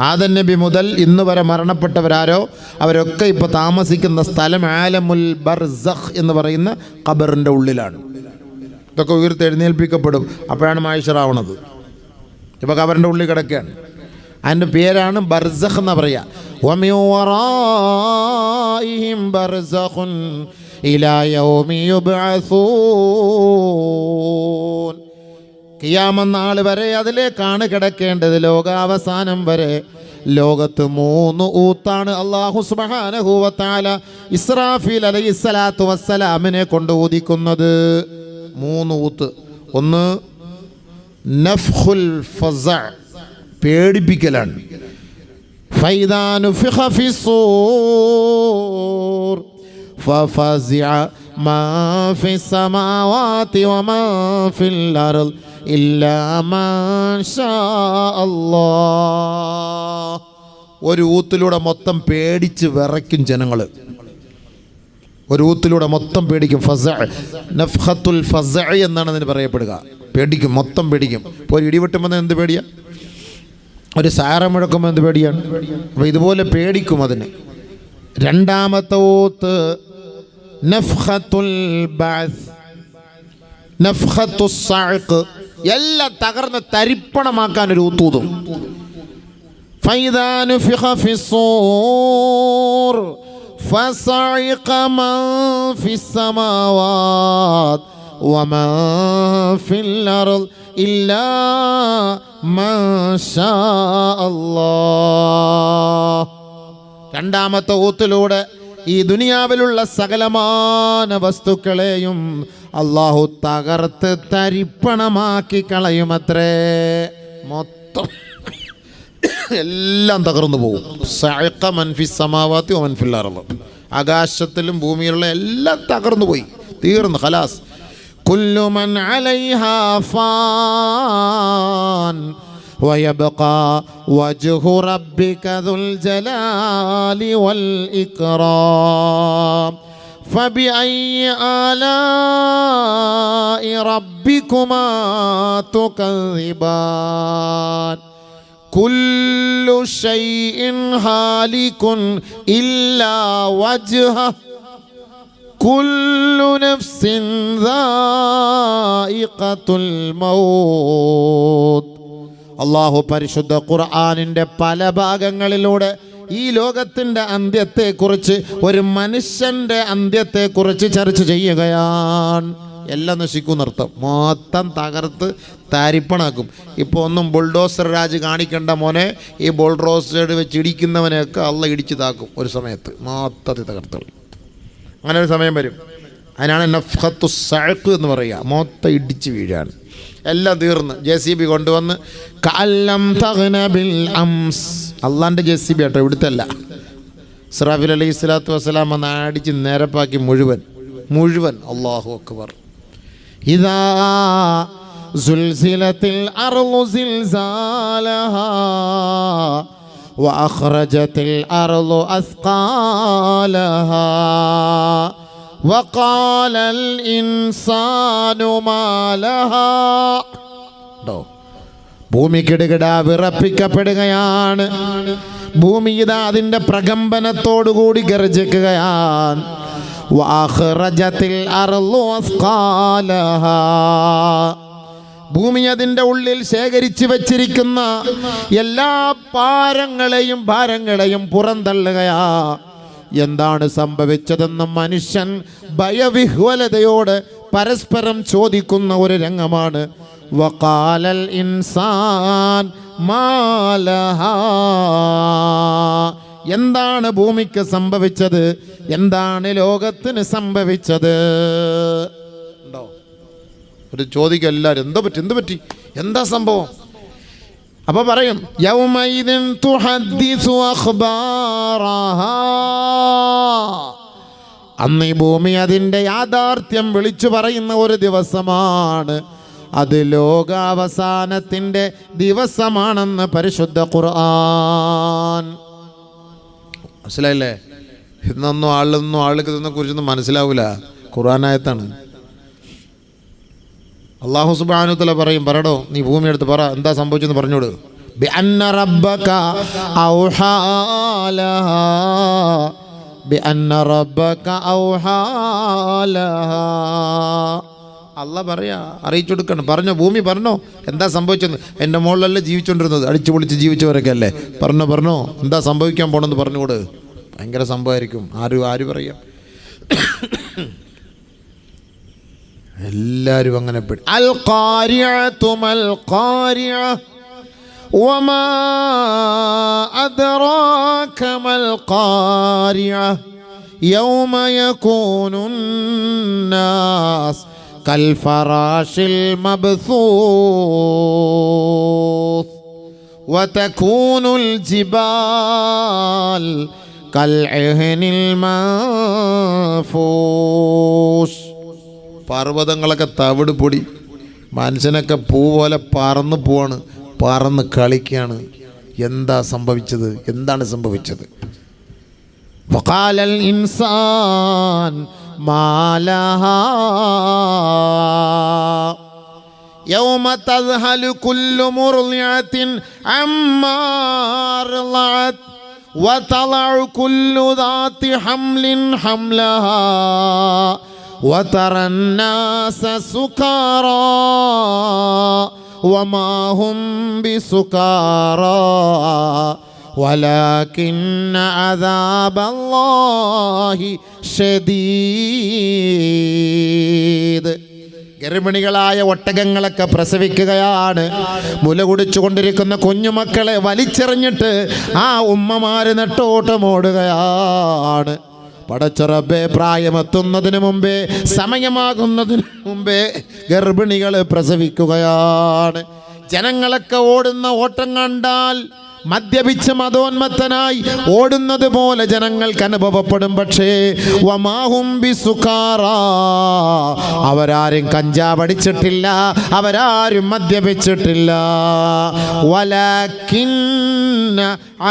ആദം നബി മുതൽ ഇന്ന് വരെ മരണപ്പെട്ടവരാരോ അവരൊക്കെ ഇപ്പോൾ താമസിക്കുന്ന സ്ഥലം ആലമുൽ ബർസഖ് എന്ന് പറയുന്ന ഖബറിൻ്റെ ഉള്ളിലാണ്. ഇതൊക്കെ ഉയർത്തെഴുന്നേൽപ്പിക്കപ്പെടും. അപ്പോഴാണ് മായിഷറാവണത്. ഇപ്പോൾ ഖബറിൻ്റെ ഉള്ളിൽ കിടക്കുകയാണ്. അതിൻ്റെ പേരാണ് ബർസഖ് എന്ന് പറയുക. വമിൻ വറാഇഹിം ബർസഖുൻ ഇലാ യൗമി യുബ്അസൂൻ. ഖിയാമത്ത് നാൾ വരെ അതിലേക്കാണ് കിടക്കേണ്ടത്. ലോകാവസാനം വരെ ലോകത്ത് 3 ഊത്താണ് അല്ലാഹു സുബ്ഹാനഹു വ തആല ഇസ്രാഫീൽ അലൈഹിസ്സലാത്തു വസ്സലാമിനെ കൊണ്ട് ഊതിക്കുന്നത്. 3 ഊത്ത്. ഒന്ന് നഫ്ഖുൽ ഫസഅ, പേടിപ്പിക്കലാണ്. ഫൈദാ നുഫിഖ ഫിസ്സൂർ ഫഫസിഅ മാ ഫിസ്സമാവാതി വമാ ഫിൽ അർദ് ഇല്ലാ മാ ശാ അല്ലാഹ്. ഒരു ഊത്തിലൂടെ മൊത്തം പേടിച്ച് വിറയ്ക്കും ജനങ്ങൾ. ഒരു ഊത്തിലൂടെ മൊത്തം പേടിക്കും. ഫസഅ, നഫ്ഖത്തുൽ ഫസഅ എന്നാണ് അതിന് പറയപ്പെടുക. പേടിക്കും, മൊത്തം പേടിക്കും. ഇപ്പോൾ ഒരു ഇടിവെട്ടുമ്പോൾ എന്ത് പേടിയാ, ഒരു സാര മുഴക്കുമ്പോൾ എന്ത് പേടിയാണ്. അപ്പോൾ ഇതുപോലെ പേടിക്കും അതിന്. രണ്ടാമത്തെ ഊത്ത് നഫ്ഖത്തുൽ ബഅസ്, നഫ്ഖത്തുസ് സഅഖ്, എല്ലാം തകർന്ന് തരിപ്പണമാക്കാൻ ഒരു ഊത്തൂതും. ഫൈദാ നുഫിഖ ഫിസ്സൂർ ഫസഇഖ മൻ ഫിസ്സമാവാത് വമാ ഫിൽ അർദ് ഇല്ലാ മാ ശാ അല്ലാഹ്. രണ്ടാമത്തെ ഊത്തിലൂടെ ഈ ദുനിയാവിലുള്ള സകലമാന വസ്തുക്കളെയും അള്ളാഹു തകർത്ത് തരിപ്പണമാക്കി കളയുമത്രേ. മൊത്തം എല്ലാം തകർന്നു പോകും. സഅഖ മൻ ഫിസ് സമാവാതി വമൻ ഫിൽ അർദ്, ആകാശത്തിലും ഭൂമിയിലുള്ള എല്ലാം തകർന്നു പോയി, തീർന്നു, ഖലാസ്. കുല്ലു മൻ അലൈഹാ ഫാൻ വയബ്ഖാ വജ്ഹു റബ്ബിക ദുൽ ജലാലി വൽ ഇക്റാം ഫബിഅയ്യി ആലാഇ റബ്ബികുമാ തുകദ്ദിബാൻ കുല്ലു ശൈഇൻ ഹാലികുൻ ഇല്ലാ വജ്ഹഹു കുല്ലു നഫ്സിൻ ദായിഖത്തുൽ മൗത്ത്. അള്ളാഹു പരിശുദ്ധ ഖുർആനിൻ്റെ പല ഭാഗങ്ങളിലൂടെ ഈ ലോകത്തിൻ്റെ അന്ത്യത്തെക്കുറിച്ച്, ഒരു മനുഷ്യൻ്റെ അന്ത്യത്തെക്കുറിച്ച് ചർച്ച ചെയ്യുകയാണ്. എല്ലാം നശിക്കുന്നർത്ഥം, മൊത്തം തകർത്ത് താരിപ്പണാക്കും. ഇപ്പോൾ ഒന്നും ബുൾഡോസർ രാജ് കാണിക്കേണ്ട മോനെ, ഈ ബുൾഡോസർ വെച്ച് ഇടിക്കുന്നവനെയൊക്കെ അള്ള ഇടിച്ച് താക്കും ഒരു സമയത്ത്, മൊത്തത്തിൽ തകർത്തുള്ളൂ. അങ്ങനെ ഒരു സമയം വരും. അതിനാണ് നഫ്ഖത്തുസ് സഅഖ് എന്ന് പറയുക. മൊത്തം ഇടിച്ച് വീഴാണ്, എല്ലാം തീർന്ന്. JCB കൊണ്ടുവന്ന് കഅല്ലം തഗ്ന ബിൽ അംസ്, അള്ളാൻ്റെ JCB കേട്ടോ, ഇവിടുത്തെ അല്ല. ഇസ്രാഫീൽ അലൈഹി സ്വലാത്തു വസ്സലാം വന്ന് അടിച്ച് നേരപ്പാക്കി മുഴുവൻ. അല്ലാഹു അക്ബർ. ഇദാ സുൽസിലത്തിൽ അർളു സിൽസാലഹാ വഅഖ്റജത്തിൽ അർളു അസ്ഖാലഹാ വഖാലൽ ഇൻസാനു മാ ലഹാ. ഭൂമി കിടുകിട വിറപ്പിക്കപ്പെടുകയാണ്. ഭൂമി ഇതാ അതിൻ്റെ പ്രകമ്പനത്തോടുകൂടി ഗർജിക്കുകയാണ്. വഅഖ്റജത്തിൽ അർളു അസ്ഖാലഹാ, ഭൂമി അതിൻ്റെ ഉള്ളിൽ ശേഖരിച്ചു വച്ചിരിക്കുന്ന എല്ലാ ഭാരങ്ങളെയും പുറന്തള്ളുകയാ. എന്താണ് സംഭവിച്ചതെന്ന് മനുഷ്യൻ ഭയവിഹ്വലതയോട് പരസ്പരം ചോദിക്കുന്ന ഒരു രംഗമാണ്. വഖാലൽ ഇൻസാൻ മാ ലഹാ, എന്താണ് ഭൂമിക്ക് സംഭവിച്ചത്, എന്താണ് ലോകത്തിന് സംഭവിച്ചത്? ഉണ്ടോ ഒരു ചോദിക്കും എല്ലാവരും, എന്ത് പറ്റി, എന്താ സംഭവം? അപ്പോൾ പറയും യൗമൈദിൻ തുഹദ്ദിസു അഖ്ബാറഹാ, അന്ന് ഈ ഭൂമി അതിൻ്റെ യാഥാർത്ഥ്യം വിളിച്ചു പറയുന്ന ഒരു ദിവസമാണ്. അത് ലോകാവസാനത്തിൻ്റെ ദിവസമാണെന്ന് പരിശുദ്ധ ഖുർആൻ. മനസ്സിലായില്ലേ? ഇന്നൊന്നും ആളുകൾക്ക് ഇതിനെക്കുറിച്ചൊന്നും മനസ്സിലാവില്ല. ഖുർആനായത്താണ്. അല്ലാഹു സുബ്ഹാനഹു വ തആല പറയും, പറടോ നീ ഭൂമി എടുത്ത് പറ, എന്താ സംഭവിച്ചെന്ന് പറഞ്ഞോട്. ബിഅന്ന റബ്ബക ഔഹാ ലഹാ ബിഅന്ന റബ്ബക ഔഹാ ലഹാ. അള്ളാഹ് പറയാ, അറിയിച്ചു കൊടുക്കണം. പറഞ്ഞോ ഭൂമി, പറഞ്ഞോ എന്താ സംഭവിച്ചെന്ന്. എൻ്റെ മുകളിലല്ലേ ജീവിച്ചുകൊണ്ടിരുന്നത്, അടിച്ചു പൊളിച്ച് ജീവിച്ചവരൊക്കെ അല്ലേ. പറഞ്ഞോ എന്താ സംഭവിക്കാൻ പോണെന്ന് പറഞ്ഞുകൂട്. ഭയങ്കര സംഭവമായിരിക്കും. ആര് പറയാം. എല്ലാവരും അങ്ങനെ അൽ ഖാരിഅതു മൽ ഖാരിഅ വമാ അദ്റാക മൽ ഖാരിഅ യൗമ യകൂനുൻ നാസ് കൽ ഫറാശിൽ മബ്സൂസ് വതകൂനുൽ ജിബാൽ കൽ ഇഹ്നിൽ മൻഫൂസ്. പർവ്വതങ്ങളൊക്കെ തവിട് പൊടി, മനുഷ്യനൊക്കെ പൂ പോലെ പറന്ന് പോവാണ്, പറന്ന് കളിക്കുകയാണ്. എന്താണ് സംഭവിച്ചത്? വഖാലൽ ഇൻസാൻ മാലഹാ യൗമ തദ്ഹലു കുല്ലു മുർളിഅത്തിൻ അമ്മാ അർളഅത് വതളഉ കുല്ലു ദാതി ഹംലിൻ ഹംലഹാ وترى الناس سكارى وما هم بسكارى ولكن عذاب الله شديد. ഗർഭിണികളായ ഒട്ടകങ്ങളൊക്കെ പ്രസവിക്കുകയാണ്. മുല കുടിച്ചുകൊണ്ടിരിക്കുന്ന കുഞ്ഞുമക്കളെ വലിച്ചെറിഞ്ഞിട്ട് ആ ഉമ്മമാര് നെട്ടോട്ടമോടുകയാണ്. പടച്ചറബേ, പ്രായമെത്തുന്നതിന് മുമ്പേ, സമയമാകുന്നതിന് മുമ്പേ ഗർഭിണികൾ പ്രസവിക്കുകയാണ്. ജനങ്ങളൊക്കെ ഓടുന്ന ഓട്ടം കണ്ടാൽ മദ്യപിച്ച് മതോന്മത്തനായി ഓടുന്നത് പോലെ ജനങ്ങൾക്ക് അനുഭവപ്പെടും. പക്ഷേ വമാഹും ബിസുകാറാ, അവരാരും കഞ്ചാവടിച്ചിട്ടില്ല, അവരാരും മദ്യപിച്ചിട്ടില്ല. വലകിന്ന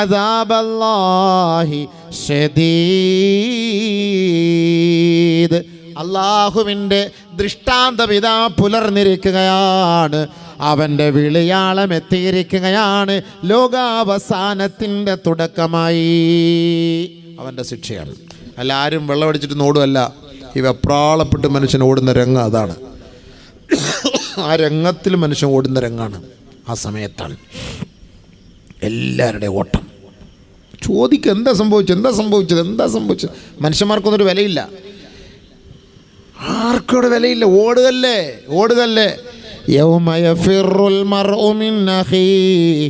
അദാബല്ലാഹി ശദീദ്. അള്ളാഹുവിൻ്റെ ദൃഷ്ടാന്തം ഇതാ പുലർന്നിരിക്കുകയാണ്. അവൻ്റെ വിളിയാളം എത്തിയിരിക്കുകയാണ്. ലോകാവസാനത്തിൻ്റെ തുടക്കമായി അവൻ്റെ ശിക്ഷയാണ്. അല്ല, ആരും വെള്ളമടിച്ചിട്ട് ഓടുമല്ല. ഈ വെപ്രാളപ്പെട്ട് മനുഷ്യൻ ഓടുന്ന രംഗം അതാണ്. ആ രംഗത്തിൽ മനുഷ്യൻ ഓടുന്ന രംഗമാണ്. ആ സമയത്താണ് എല്ലാവരുടെയും ഓട്ടം. ചോദിക്കുക, എന്താ സംഭവിച്ചത്? മനുഷ്യന്മാർക്കൊന്നൊരു വിലയില്ല, ആർക്കും വിലയില്ല. ഓടുകല്ലേ. യൗമ യഫിറുൽ മർഉ മിൻ അഖീഹി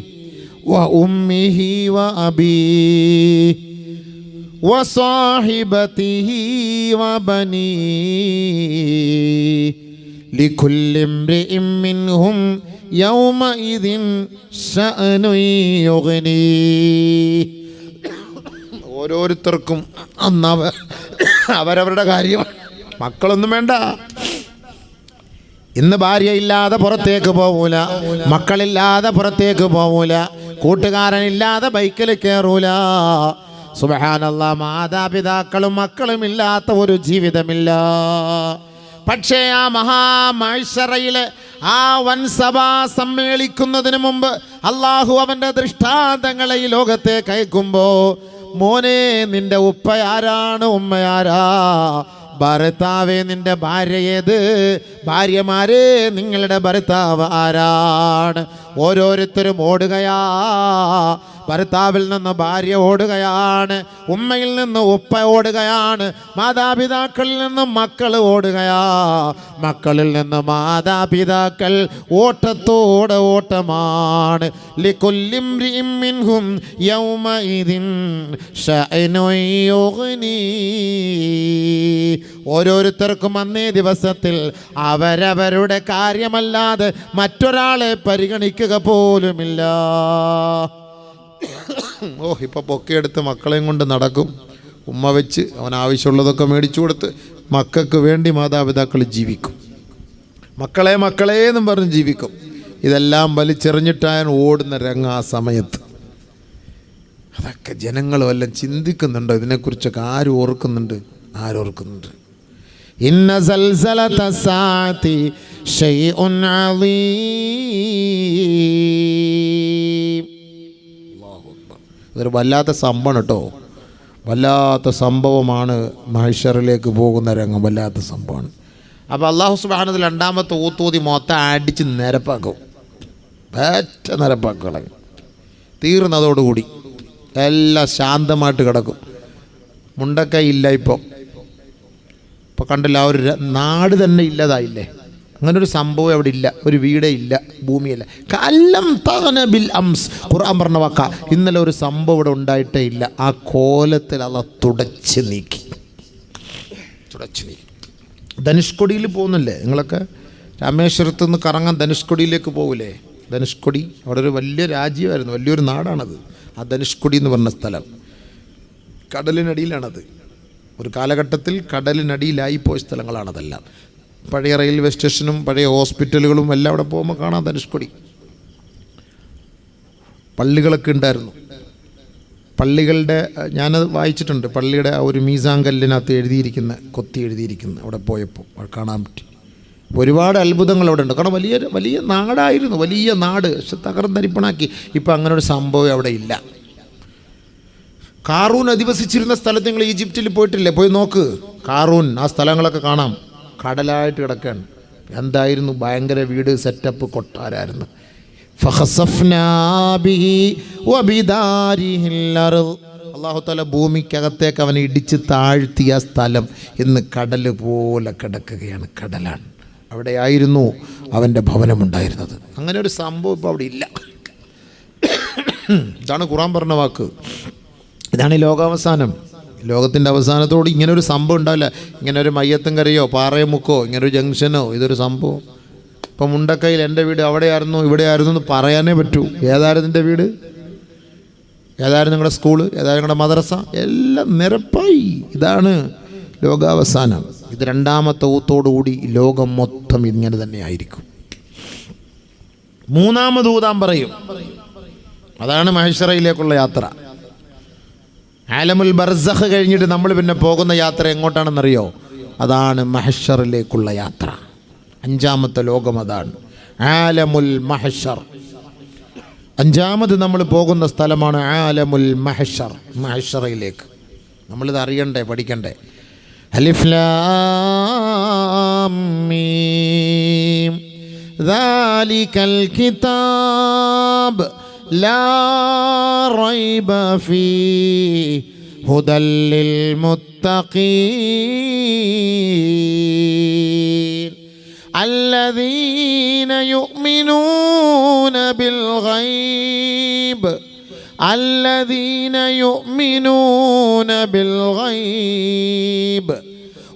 വഉമ്മിഹി വഅബീഹി വസാഹിബതിഹി വബനീഹി ലികുല്ലി ഇംറിഇൻ മിൻഹും യൗമഇദിൻ ശഅനുൻ യുഗ്നീഹി. ഓരോരുത്തർക്കും അന്ന് അവരവരുടെ കാര്യം. മക്കളൊന്നും വേണ്ട. ഇന്ന് ഭാര്യയില്ലാതെ പുറത്തേക്ക് പോകൂല, മക്കളില്ലാതെ പുറത്തേക്ക് പോകൂല, കൂട്ടുകാരനില്ലാതെ ബൈക്കിൽ കയറൂല. സുബ്ഹാനല്ലാഹ്, മാതാപിതാക്കളും മക്കളും ഇല്ലാത്ത ഒരു ജീവിതമില്ല. പക്ഷേ ആ മഹാമഹ്ശറയിലെ ആ വൻസഭ സമ്മേളിക്കുന്നതിന് മുമ്പ് അള്ളാഹു അവൻ്റെ ദൃഷ്ടാന്തങ്ങളെ ഈ ലോകത്തേക്ക് അയക്കുമ്പോൾ, മോനെ നിന്റെ ഉപ്പയാരാണ്, ഉമ്മയാരാ, ഭർത്താവേ നിന്റെ ഭാര്യ ഏത്, ഭാര്യമാരെ നിങ്ങളുടെ ഭർത്താവ് ആരാണ്. ഓരോരുത്തരും ഓടുകയാ. ഭർത്താവിൽ നിന്ന് ഭാര്യ ഓടുകയാണ്, ഉമ്മയിൽ നിന്ന് ഉപ്പ ഓടുകയാണ്, മാതാപിതാക്കളിൽ നിന്ന് മക്കൾ ഓടുകയാ, മക്കളിൽ നിന്ന് മാതാപിതാക്കൾ. ഓട്ടത്തോടെ ഓട്ടമാണ്. ലികുല്ലി ഇംറിഇൻ മിൻഹും യൗമഇദിൻ ശഅനുൻ യുഗ്നീ. ഓരോരുത്തർക്കും അന്നേ ദിവസത്തിൽ അവരവരുടെ കാര്യമല്ലാതെ മറ്റൊരാളെ പരിഗണിക്കുക പോലുമില്ല. ഇപ്പോൾ പൊക്കെടുത്ത് മക്കളെയും കൊണ്ട് നടക്കും. ഉമ്മ വെച്ച് അവൻ ആവശ്യമുള്ളതൊക്കെ മേടിച്ചു കൊടുത്ത് മക്കൾക്ക് വേണ്ടി മാതാപിതാക്കൾ ജീവിക്കും. മക്കളെ എന്നും പറഞ്ഞ് ജീവിക്കും. ഇതെല്ലാം വലിച്ചെറിഞ്ഞിട്ടാണ് ഓടുന്ന രംഗ ആ സമയത്ത്. അതൊക്കെ ജനങ്ങൾ വല്ലതും ചിന്തിക്കുന്നുണ്ടോ? ഇതിനെക്കുറിച്ചൊക്കെ ആരോർക്കുന്നുണ്ട്? ഇന്ന സൽസലത സാഅതി ശൈഉൻ അളീം. അതൊരു വല്ലാത്ത സംഭവമാണ് കേട്ടോ. വല്ലാത്ത സംഭവമാണ് മഹ്ശറിലേക്ക് പോകുന്ന രംഗം, വല്ലാത്ത സംഭവമാണ്. അപ്പോൾ അല്ലാഹു സുബ്ഹാനഹു വ തആല രണ്ടാമത്തെ ഊത്തൂതി മൊത്തം അടിച്ച് നിരപ്പാക്കും, പറ്റ നിരപ്പാക്കളെ. തീർന്നതോടുകൂടി എല്ലാം ശാന്തമായിട്ട് കിടക്കും. മുണ്ടക്കൈ ഇല്ല ഇപ്പോൾ കണ്ടില്ല, ആ ഒരു നാട് തന്നെ ഇല്ലതായില്ലേ. അങ്ങനൊരു സംഭവം അവിടെ ഇല്ല, ഒരു വീടേ ഇല്ല, ഭൂമിയല്ല. കല്ലം തഗ്നബിൽ അംസ്, ഖുർആൻ പറഞ്ഞ വാക്ക. ഇന്നലെ ഒരു സംഭവം ഇവിടെ ഉണ്ടായിട്ടേ ഇല്ല. ആ കോലത്തിൽ അള്ളാഹ് തുടച്ച് നീക്കി. ധനുഷ്കൊടിയിൽ പോകുന്നില്ലേ നിങ്ങളൊക്കെ? രാമേശ്വരത്ത് നിന്ന് കറങ്ങാൻ ധനുഷ്കൊടിയിലേക്ക് പോകില്ലേ? ധനുഷ്കൊടി അവിടെ ഒരു വലിയ രാജ്യമായിരുന്നു, വലിയൊരു നാടാണത്. ആ ധനുഷ്കൊടി എന്ന് പറഞ്ഞ സ്ഥലം കടലിനടിയിലാണത്. ഒരു കാലഘട്ടത്തിൽ കടലിനടിയിലായി പോയ സ്ഥലങ്ങളാണതെല്ലാം. പഴയ റെയിൽവേ സ്റ്റേഷനും പഴയ ഹോസ്പിറ്റലുകളും എല്ലാം അവിടെ പോകുമ്പോൾ കാണാം ധനുഷ്കൊടി. പള്ളികളൊക്കെ ഉണ്ടായിരുന്നു. പള്ളികളുടെ ഞാനത് വായിച്ചിട്ടുണ്ട്. പള്ളിയുടെ ആ ഒരു മീസാങ്കല്ലിനകത്ത് എഴുതിയിരിക്കുന്ന, കൊത്തി എഴുതിയിരിക്കുന്ന അവിടെ പോയപ്പോൾ കാണാൻ പറ്റി. ഒരുപാട് അത്ഭുതങ്ങൾ അവിടെ ഉണ്ട്. കാരണം വലിയ വലിയ നാടായിരുന്നു, വലിയ നാട്. പക്ഷെ തകർന്നരിപ്പണാക്കി. ഇപ്പം അങ്ങനെ ഒരു സംഭവം അവിടെ ഇല്ല. കാറൂൻ അധിവസിച്ചിരുന്ന സ്ഥലത്ത് നിങ്ങൾ ഈജിപ്തിൽ പോയിട്ടില്ലേ? പോയി നോക്ക്. കാറൂൻ ആ സ്ഥലങ്ങളൊക്കെ കാണാം. കടലായിട്ട് കിടക്കുകയാണ്. എന്തായിരുന്നു? ഭയങ്കര വീട്, സെറ്റപ്പ്, കൊട്ടാരായിരുന്നു. അല്ലാഹു തആല ഭൂമിക്കകത്തേക്ക് അവനെ ഇടിച്ച് താഴ്ത്തിയ സ്ഥലം ഇന്ന് കടൽ പോലെ കിടക്കുകയാണ്. കടലാണ്. അവിടെയായിരുന്നു അവൻ്റെ ഭവനമുണ്ടായിരുന്നത്. അങ്ങനെ ഒരു സംഭവം ഇപ്പോൾ അവിടെ ഇല്ല. ഇതാണ് ഖുർആൻ പറഞ്ഞ വാക്ക്. ഇതാണ് ഈ ലോകാവസാനം. ലോകത്തിൻ്റെ അവസാനത്തോട് ഇങ്ങനെ ഒരു സംഭവം ഉണ്ടാവില്ല. ഇങ്ങനെ ഒരു മയ്യത്തും കരയോ പാറയമുക്കോ ഇങ്ങനൊരു ജംഗ്ഷനോ ഇതൊരു സംഭവം. ഇപ്പം മുണ്ടക്കൈയിൽ എൻ്റെ വീട് അവിടെയായിരുന്നു ഇവിടെയായിരുന്നു എന്ന് പറയാനേ പറ്റൂ. ഏതായിരുന്നു എൻ്റെ വീട്, ഏതായിരുന്നു നിങ്ങളുടെ സ്കൂള്, ഏതായിരുന്നു നിങ്ങളുടെ മദ്രസ, എല്ലാം നിരപ്പായി. ഇതാണ് ലോകാവസാനം. ഇത് രണ്ടാമത്തെ ഊത്തോടുകൂടി ലോകം മൊത്തം ഇങ്ങനെ തന്നെ ആയിരിക്കും. മൂന്നാമത് ഊതാൻ പറയും. അതാണ് മഹ്ശറയിലേക്കുള്ള യാത്ര. ആലമുൽ ബർസഖ് കഴിഞ്ഞിട്ട് നമ്മൾ പിന്നെ പോകുന്ന യാത്ര എങ്ങോട്ടാണെന്നറിയോ? അതാണ് മഹ്ശറിലേക്കുള്ള യാത്ര. അഞ്ചാമത്തെ ലോകം അതാണ്, ആലമുൽ മഹ്ശർ. അഞ്ചാമത് നമ്മൾ പോകുന്ന സ്ഥലമാണ് ആലമുൽ മഹ്ശർ, മഹ്ശറിലേക്ക്. നമ്മളിത് അറിയണ്ടേ, പഠിക്കണ്ടേ. അലിഫ് ലാം മീം ദാലികൽ കിതാബ് ലാ റൈബ ഫീഹി ഹുദൽ ലിൽ മുത്തഖീൻ الذين يؤمنون بالغيب الذين يؤمنون بالغيب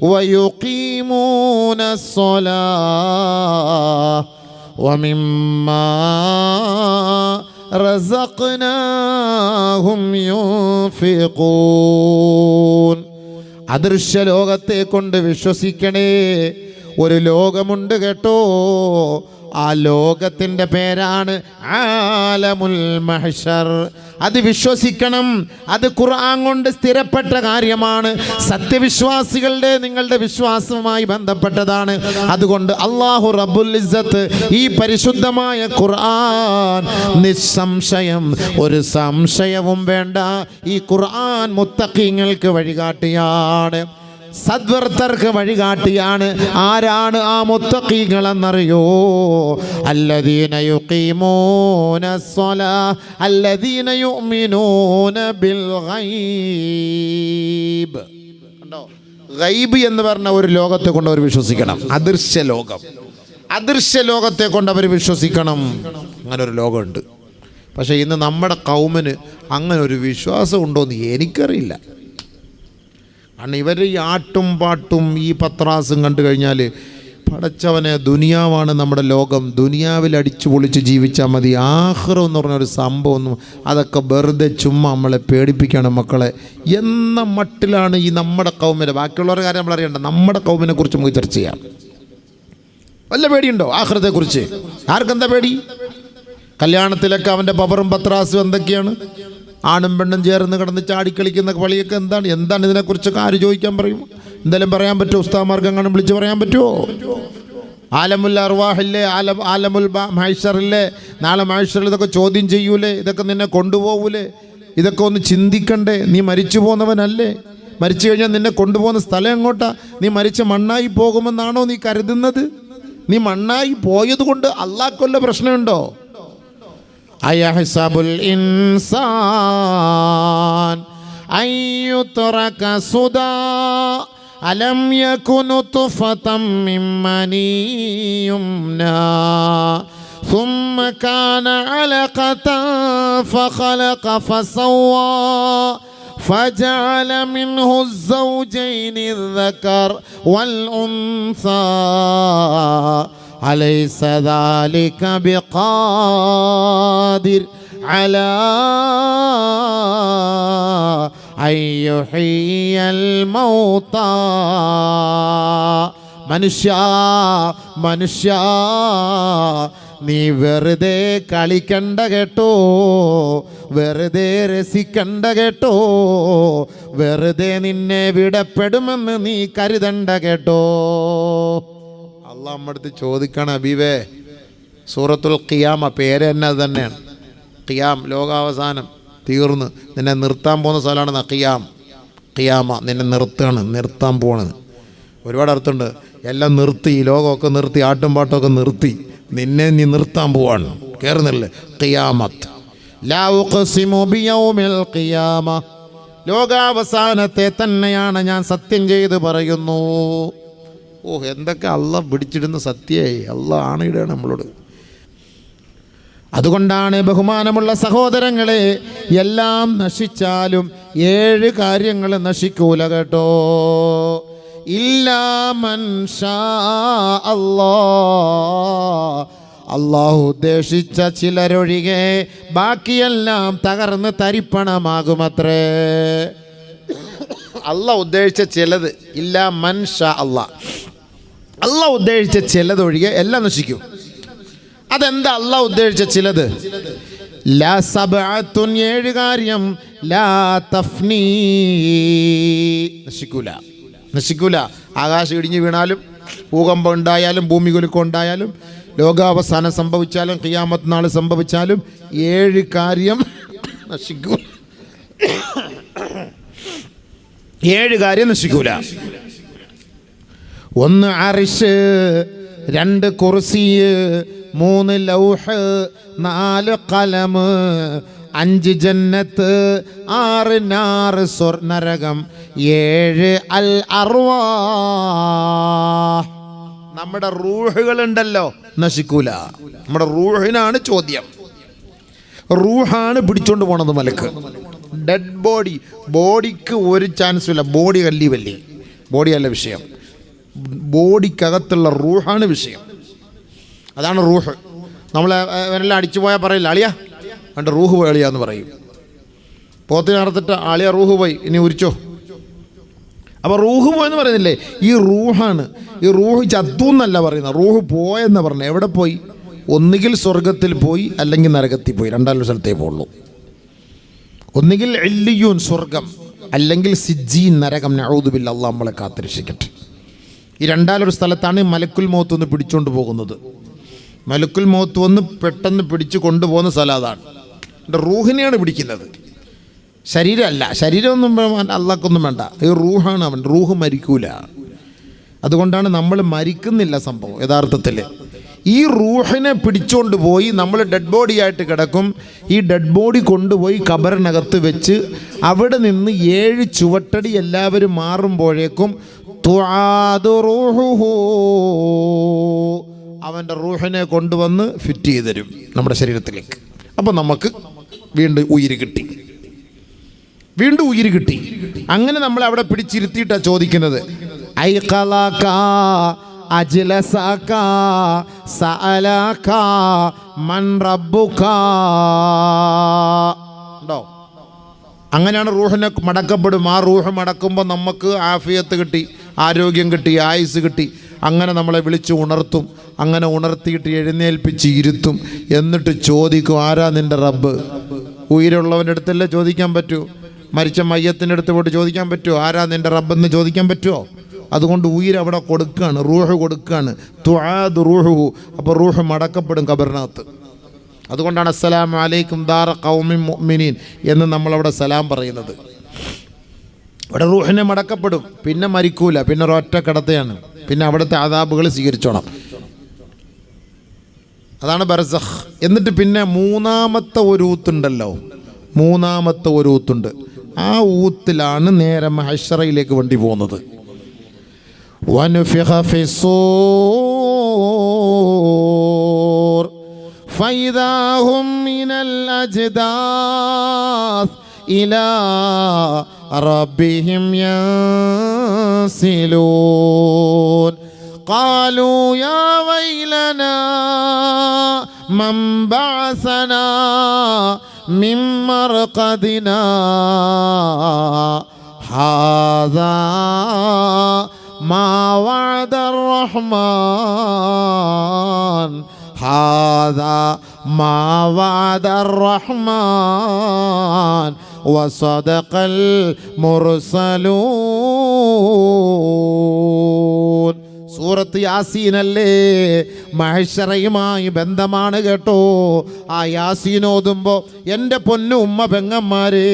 ويقيمون الصلاة ومما رزقناهم ينفقون. അദൃശ്യ ലോകത്തെ കൊണ്ട് വിശ്വസിക്കണേ. ഒരു ലോകമുണ്ട് കേട്ടോ. ആ ലോകത്തിൻ്റെ പേരാണ് ആലമുൽ മഹ്ശർ. അത് വിശ്വസിക്കണം. അത് ഖുർആൻ കൊണ്ട് സ്ഥിരപ്പെട്ട കാര്യമാണ്. സത്യവിശ്വാസികളുടെ നിങ്ങളുടെ വിശ്വാസവുമായി ബന്ധപ്പെട്ടതാണ്. അതുകൊണ്ട് അല്ലാഹു റബ്ബുൽ ഇസ്സത്ത് ഈ പരിശുദ്ധമായ ഖുർആൻ നിസ്സംശയം, ഒരു സംശയവും വേണ്ട, ഈ ഖുർആൻ മുത്തഖീങ്ങൾക്ക് വഴികാട്ടിയാണ്, സദ്വർത്തർക്ക് വഴികാട്ടിയാണ്. ആരാണ് ആ മുത്തഖീങ്ങളെന്നറിയോ? അല്ലദീന യുഖീമൂന സ്സലാഹ് അല്ലദീന യുഅ്മിനൂന ബിൽ ഗൈബ്. കണ്ടോ, ഗൈബ് എന്ന് പറഞ്ഞ ഒരു ലോകത്തെ കൊണ്ട് അവർ വിശ്വസിക്കണം. അദൃശ്യ ലോകം, അദൃശ്യ ലോകത്തെ കൊണ്ട് അവർ വിശ്വസിക്കണം. അങ്ങനെ ഒരു ലോകമുണ്ട്. പക്ഷേ ഇന്ന് നമ്മുടെ കൗമിന് അങ്ങനെ ഒരു വിശ്വാസം ഉണ്ടോയെന്ന് എനിക്കറിയില്ല. കാരണം ഇവർ ഈ ആട്ടും പാട്ടും ഈ പത്രാസും കണ്ടു കഴിഞ്ഞാൽ പടച്ചവനെ, ദുനിയാവാണ് നമ്മുടെ ലോകം, ദുനിയാവിൽ അടിച്ചു പൊളിച്ച് ജീവിച്ചാൽ മതി. ആഖിറം എന്ന് പറഞ്ഞൊരു സംഭവമൊന്നും, അതൊക്കെ വെറുതെ ചുമ്മാ നമ്മളെ പേടിപ്പിക്കണം മക്കളെ എന്ന മട്ടിലാണ് ഈ നമ്മുടെ കൗമിനെ. ബാക്കിയുള്ളവരുടെ കാര്യം നമ്മൾ അറിയണ്ട, നമ്മുടെ കൗമിനെ കുറിച്ച് നമുക്ക് ചർച്ച ചെയ്യാം. വല്ല പേടിയുണ്ടോ ആഖിറത്തെക്കുറിച്ച്? ആർക്കെന്താ പേടി? കല്യാണത്തിലൊക്കെ അവൻ്റെ പവറും പത്രാസും എന്തൊക്കെയാണ്? ആണും പെണ്ണും ചേർന്ന് കിടന്ന് ചാടിക്കളിക്കുന്ന കളിയൊക്കെ എന്താണ്? ഇതിനെക്കുറിച്ചൊക്കെ ആര് ചോദിക്കാൻ പറയും? എന്തായാലും പറയാൻ പറ്റുമോ? ഉസ്താദ്മാർക്ക് എങ്ങാനും വിളിച്ച് പറയാൻ പറ്റുമോ? ആലമുൽ അർവാഹില്ലേ, ആലമുൽ മഹ്ശറില്ലേ? നാളെ മഹ്ശറിൽ ഇതൊക്കെ ചോദ്യം ചെയ്യൂലേ? ഇതൊക്കെ നിന്നെ കൊണ്ടുപോകൂലേ? ഇതൊക്കെ ഒന്ന് ചിന്തിക്കണ്ടേ? നീ മരിച്ചു പോന്നവനല്ലേ? മരിച്ചു കഴിഞ്ഞാൽ നിന്നെ കൊണ്ടുപോകുന്ന സ്ഥലം എങ്ങോട്ടാ? നീ മരിച്ച മണ്ണായി പോകുമെന്നാണോ നീ കരുതുന്നത്? നീ മണ്ണായി പോയത് കൊണ്ട് അള്ളാഹ്ക്കുള്ള പ്രശ്നമുണ്ടോ? അയഹ്സബുൽ ഇൻസാൻ അയ്യുത്രക സുദാ അലം യകുൻ തുഫതം മിൻ മനിയുംനാ ثم كان علقة فخلق فسوى فجعل منه الزوجين الذكر والأنثى أليس ذلك بقادر على أن يحيي الموتى മനുഷ്യ നീ വെറുതെ കളിക്കണ്ട കേട്ടോ, വെറുതെ രസിക്കണ്ട കേട്ടോ, വെറുതെ നിന്നെ വിടപ്പെടുമെന്ന് നീ കരുതണ്ട കേട്ടോ. അള്ളാഹ് നമ്മടുത്ത് ചോദിക്കണം, ഹബീബേ, സൂറത്തുൽ ഖിയാമ പേര് തന്നെ അത് തന്നെയാണ്. ഖിയാം, ലോകാവസാനം, തീർന്ന് നിന്നെ നിർത്താൻ പോകുന്ന സ്ഥലമാണ് ഖിയാമ. നിന്നെ നിർത്താൻ പോകണത്. ഒരുപാട് അർത്ഥമുണ്ട്. എല്ലാം നിർത്തി, ലോകമൊക്കെ നിർത്തി, ആട്ടും പാട്ടമൊക്കെ നിർത്തി, നിന്നെ നീ നിർത്താൻ പോവാണ്. കേറുന്നില്ലേ? ഖിയാമത്ത്. ലാ ഉഖ്സിമു ബിയൗമിൽ ഖിയാമ, ലോകാവസാനത്തെ തന്നെയാണ് ഞാൻ സത്യം ചെയ്ത് പറയുന്നു. എന്തൊക്കെ അള്ളാഹ് പിടിച്ചിടുന്ന സത്യമായി. അള്ളാഹ് ആണിടുകയാണ് നമ്മളോട്. അതുകൊണ്ടാണ് ബഹുമാനമുള്ള സഹോദരങ്ങളെ, എല്ലാം നശിച്ചാലും 7 കാര്യങ്ങൾ നശിക്കൂല കേട്ടോ. ഇല്ലാ മൻ ഷാ അല്ലാഹ്, അള്ളാഹു ഉദ്ദേശിച്ച ചിലരൊഴികെ ബാക്കിയെല്ലാം തകർന്ന് തരിപ്പണമാകുമത്രേ. അള്ളാഹ് ഉദ്ദേശിച്ച ചിലത്, ഇല്ലാ മൻ ഷാ അല്ലാഹ്, അള്ളാഹ് ഉദ്ദേശിച്ച ചിലതൊഴികെ എല്ലാം നശിക്കും. അതെന്താ അള്ളാഹ് ഉദ്ദേശിച്ച ചിലത്? ലാ സബ്അത്തുൻ, 7 കാര്യം, ലാ തഫ്നീ, നശിക്കൂല. ആകാശം ഇടിഞ്ഞു വീണാലും, ഭൂകമ്പം ഉണ്ടായാലും, ഭൂമി കുലുക്കം ഉണ്ടായാലും, ലോകാവസാനം സംഭവിച്ചാലും, ഖിയാമത്ത് നാൾ സംഭവിച്ചാലും 7 കാര്യം നശിക്കൂല. 7 കാര്യം നശിക്കൂല. 1 അർശ്, 2 കുർസി, 3 ലൗഹ്, 4 ഖലം, 5 ജന്നത്ത്, 6 നാർ നരകം, 7 അൽ അർവാഹ്. നമ്മുടെ റൂഹുകളുണ്ടല്ലോ, നശിക്കൂല. നമ്മുടെ റൂഹിനാണ് ചോദ്യം. റൂഹാണ് പിടിച്ചോണ്ട് പോണത് മലക്ക്. ഡെഡ് ബോഡിക്ക് ഒരു ചാൻസും ഇല്ല. ബോഡി ബോഡിയല്ല വിഷയം, ബോഡിക്കകത്തുള്ള റൂഹാണ് വിഷയം. അതാണ് റൂഹ്. നമ്മളെ എല്ലാം അടിച്ചു പോയാൽ പറയില്ല, അളിയാ എൻ്റെ റൂഹ് പോയി അളിയാന്ന് പറയും. പോത്തിന് അറുത്തിട്ട് അളിയ റൂഹ് പോയി, ഇനി ഉരിച്ചോ. അപ്പോൾ റൂഹ് പോയെന്ന് പറയുന്നില്ലേ, ഈ റൂഹാണ്. ഈ റൂഹ് ചത്തു എന്നല്ല പറയുന്നത്, റൂഹ് പോയെന്ന് പറഞ്ഞത്. എവിടെ പോയി? ഒന്നുകിൽ സ്വർഗത്തിൽ പോയി, അല്ലെങ്കിൽ നരകത്തിൽ പോയി. 2 സ്ഥലത്തേ പോകുള്ളൂ. ഒന്നുകിൽ ഇല്ലിയൂൻ സ്വർഗം, അല്ലെങ്കിൽ സിജ്ജീൻ നരകം. നഊദു ബില്ലാഹ്, അല്ലാഹ് നമ്മളെ കാത്തിരക്ഷിക്കട്ടെ. ഈ 2 സ്ഥലത്താണ് മലക്കുൽ മൗത്ത് ഒന്ന് പിടിച്ചുകൊണ്ട് പോകുന്നത്. മലക്കുൽ മൗത്ത് വന്ന് പെട്ടെന്ന് പിടിച്ചു കൊണ്ടുപോകുന്ന സ്ഥലം അതാണ്. എൻ്റെ റൂഹിനെയാണ് പിടിക്കുന്നത്, ശരീരമല്ല. ശരീരമൊന്നും അള്ളാഹ്ക്കൊന്നും വേണ്ട, ഈ റൂഹാണ്. അവൻ റൂഹ് മരിക്കൂല. അതുകൊണ്ടാണ് നമ്മൾ മരിക്കുന്നില്ല സംഭവം യഥാർത്ഥത്തിൽ. ഈ റൂഹിനെ പിടിച്ചുകൊണ്ട് പോയി നമ്മൾ ഡെഡ് ബോഡി ആയിട്ട് കിടക്കും. ഈ ഡെഡ് ബോഡി കൊണ്ടുപോയി ഖബറിനകത്ത് വെച്ച് അവിടെ നിന്ന് 7 ചുവട്ടടി എല്ലാവരും മാറുമ്പോഴേക്കും അവൻ്റെ റൂഹിനെ കൊണ്ടുവന്ന് ഫിറ്റ് ചെയ്ത് തരും നമ്മുടെ ശരീരത്തിലേക്ക്. അപ്പം നമുക്ക് വീണ്ടും ഉയിര് കിട്ടി. അങ്ങനെ നമ്മൾ അവിടെ പിടിച്ചിരുത്തിയിട്ടാണ് ചോദിക്കുന്നത്, ഐഖലക അജ്ലസക സഅലക മൻ റബ്ബുക. ഉണ്ടോ? അങ്ങനെയാണ് റൂഹിനെ മടക്കപ്പെടും. ആ റൂഹ് മടക്കുമ്പോൾ നമുക്ക് ആഫിയത്ത് കിട്ടി, ആരോഗ്യം കിട്ടി, ആയുസ് കിട്ടി. അങ്ങനെ നമ്മളെ വിളിച്ച് ഉണർത്തും. അങ്ങനെ ഉണർത്തിയിട്ട് എഴുന്നേൽപ്പിച്ച് ഇരുത്തും. എന്നിട്ട് ചോദിക്കും, ആരാ നിൻ്റെ റബ്ബ്? ഉயிருള്ളവൻ്റെ അടുത്തല്ലേ ചോദിക്കാൻ പറ്റൂ? മരിച്ച മയ്യത്തിൻ്റെ അടുത്ത് പോയിട്ട് ചോദിക്കാൻ പറ്റുമോ? ആരാ നിൻ്റെ റബ്ബെന്ന് ചോദിക്കാൻ പറ്റുമോ? അതുകൊണ്ട് ഉയിർ അവിടെ കൊടുക്കുകയാണ്, റൂഹ് കൊടുക്കുകയാണ്. തുആദ് റൂഹുഹു. അപ്പോൾ റൂഹ് മടക്കപ്പെടും ഖബറിനകത്ത്. അതുകൊണ്ടാണ് അസ്സലാമു അലൈക്കും ദാറ ഖൗമിൻ മുഅ്മിനീൻ എന്ന് നമ്മളവിടെ സലാം പറയുന്നത്. അവിടെ റൂഹിനെ മടക്കപ്പെടും, പിന്നെ മരിക്കൂല, പിന്നെ ഒരൊറ്റ കിടത്തയാണ്, പിന്നെ അവിടുത്തെ അദാബുകൾ സ്വീകരിച്ചോണം. അതാണ് ബർസഖ്. എന്നിട്ട് പിന്നെ മൂന്നാമത്തെ ഒരു ഊത്തുണ്ടല്ലോ, മൂന്നാമത്തെ ഒരു ഊത്തുണ്ട്. ആ ഊത്തിലാണ് നേരെ മഹ്ശറയിലേക്ക് വണ്ടി പോകുന്നത്. വനുഫിഖ ഫിസ്സൂർ ഫൈദാ ഹും മിനൽ അജ്ദാസ് ഇലാ റബ്ബിഹിം യൻസിലൂൻ ഖാലൂ യാ വൈലനാ മൻ ബഅസനാ മിൻ മർഖദിനാ ഹാദാ മാ വഅദർ റഹ്മാൻ ഹാദാ മാ വഅദർ റഹ്മാൻ വസദഖൽ മുർസലൂൻ. സൂറത്ത് യാസീൻ അല്ലേ, മഹ്ശറയുമായി ബന്ധമാണ് കേട്ടോ. ആ യാസീൻ ഓതുമ്പോൾ എൻ്റെ പൊന്നു ഉമ്മ പെങ്ങന്മാരെ,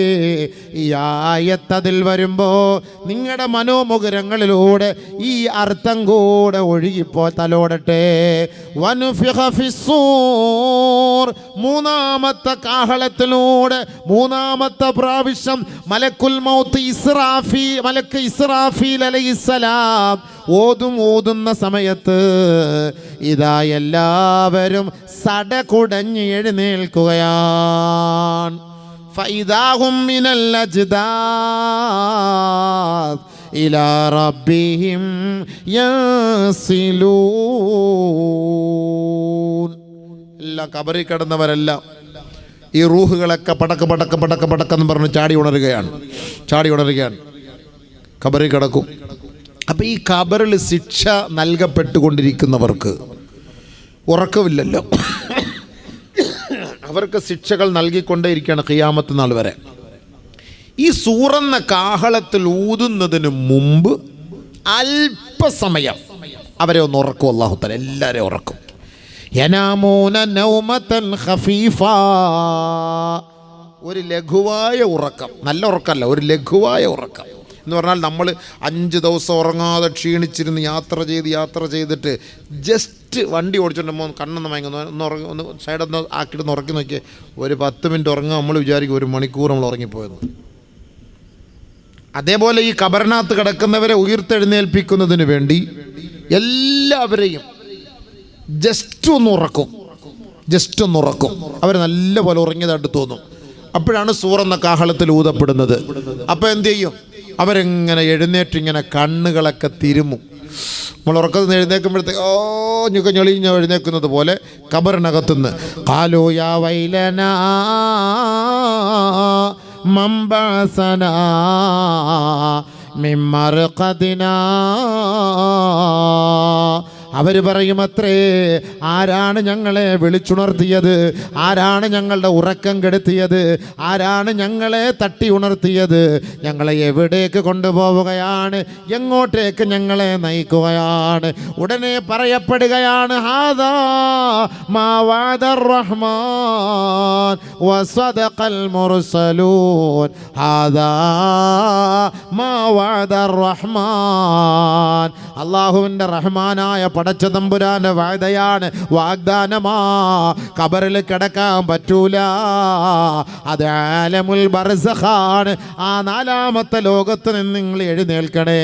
ഈ ആയത്തതിൽ വരുമ്പോൾ നിങ്ങളുടെ മനോമുകുരങ്ങളിലൂടെ ഈ അർത്ഥം കൂടെ ഒഴുകിപ്പോ തലോടട്ടെ. വനുഫിഖ ഫിസ്സൂർ, മൂന്നാമത്തെ കാഹളത്തിലൂടെ മൂന്നാമത്തെ പ്രാവശ്യം മലക്കുൽ മൗത്ത് മലക്ക് ഇസ്രാഫീൽ അലൈഹിസ്സലാം ഓതുന്ന സമയത്ത് ഇതാ എല്ലാവരും സടകുടഞ്ഞ് എഴുന്നേൽക്കുകയാണ്. ഫൈദാഹും മിനൽ അജ്ദാസ് ഇലാ റബ്ബിഹിം യൻസിലൂൻ. എല്ലാം കബറിൽ കിടന്നവരെല്ലാം ഈ റൂഹുകളൊക്കെ പടക്ക് പടക്ക് പടക്ക് പടക്കെന്ന് പറഞ്ഞ് ചാടി ഉണരുകയാണ്. കബറിൽ കിടക്കും. അപ്പം ഈ ഖബറിൽ ശിക്ഷ നൽകപ്പെട്ടുകൊണ്ടിരിക്കുന്നവർക്ക് ഉറക്കമില്ലല്ലോ, അവർക്ക് ശിക്ഷകൾ നൽകിക്കൊണ്ടേയിരിക്കുകയാണ് ഖിയാമത്ത് നാൾ വരെ. ഈ സൂറന്ന കാഹളത്തിൽ ഊതുന്നതിന് മുമ്പ് അല്പസമയം അവരെ ഒന്ന് ഉറക്കും. അല്ലാഹു തആല എല്ലാവരെയും ഉറക്കും. യനാമൂന നൗമതൻ ഖഫീഫ, ഒരു ലഘുവായ ഉറക്കം, നല്ല ഉറക്കമല്ല, ഒരു ലഘുവായ ഉറക്കം എന്ന് പറഞ്ഞാൽ നമ്മൾ 5 ദിവസം ഉറങ്ങാതെ ക്ഷീണിച്ചിരുന്ന് യാത്ര ചെയ്തിട്ട് ജസ്റ്റ് വണ്ടി ഓടിച്ചുകൊണ്ടുമ്പോൾ കണ്ണൊന്ന് മയങ്ങുന്നു, ഒന്ന് സൈഡൊന്ന് ആക്കിയിട്ടൊന്ന് ഉറക്കി നോക്കിയാൽ ഒരു 10 മിനിറ്റ് ഉറങ്ങുക, നമ്മൾ വിചാരിക്കും 1 മണിക്കൂർ നമ്മൾ ഉറങ്ങിപ്പോയെന്ന്. അതേപോലെ ഈ ഖബറിനകത്ത് കിടക്കുന്നവരെ ഉയർത്തെഴുന്നേൽപ്പിക്കുന്നതിന് വേണ്ടി എല്ലാവരെയും ജസ്റ്റ് ഒന്ന് ഉറക്കും. അവർ നല്ല പോലെ ഉറങ്ങിയതായിട്ട് തോന്നും. അപ്പോഴാണ് സൂറെന്ന കാഹളത്തിൽ ഊതപ്പെടുന്നത്. അപ്പോൾ എന്ത് ചെയ്യും? അവരെങ്ങനെ എഴുന്നേറ്റിങ്ങനെ കണ്ണുകളൊക്കെ തിരുമും. നമ്മൾ ഉറക്കത്തിൽ എഴുന്നേൽക്കുമ്പോഴത്തേക്ക് ഞൊളിഞ്ഞ എഴുന്നേൽക്കുന്നത് പോലെ ഖബറിനകത്തുനിന്ന് ഖാലൂ യാ വൈലനാ മൻ ബഅസനാ മിൻ മർഖദിനാ, അവർ പറയുമത്രേ, ആരാണ് ഞങ്ങളെ വിളിച്ചുണർത്തിയത്? ആരാണ് ഞങ്ങളുടെ ഉറക്കം കെടുത്തിയത്? ആരാണ് ഞങ്ങളെ തട്ടി ഉണർത്തിയത്? ഞങ്ങളെ എവിടേക്ക് കൊണ്ടുപോവുകയാണ്? എങ്ങോട്ടേക്ക് ഞങ്ങളെ നയിക്കുകയാണ്? ഉടനെ പറയപ്പെടുകയാണ്, ഹാദാ മാ വഅദർ റഹ്മാൻ വസദഖൽ മുർസലൂൻ, ഹാദാ മാ വഅദർ റഹ്മാൻ. അല്ലാഹുവിൻ്റെ റഹ്മാനായ പടച്ച തമ്പുരാന്റെ വാഗ്ദയാണ്, വാഗ്ദാനമാ. ഖബറിൽ കിടക്കാൻ പറ്റൂല, അത് ആലമുൽ ബർസഖാണ്. ആ 4ാമത്തെ ലോകത്ത് നിന്ന് നിങ്ങൾ എഴുന്നേൽക്കണേ.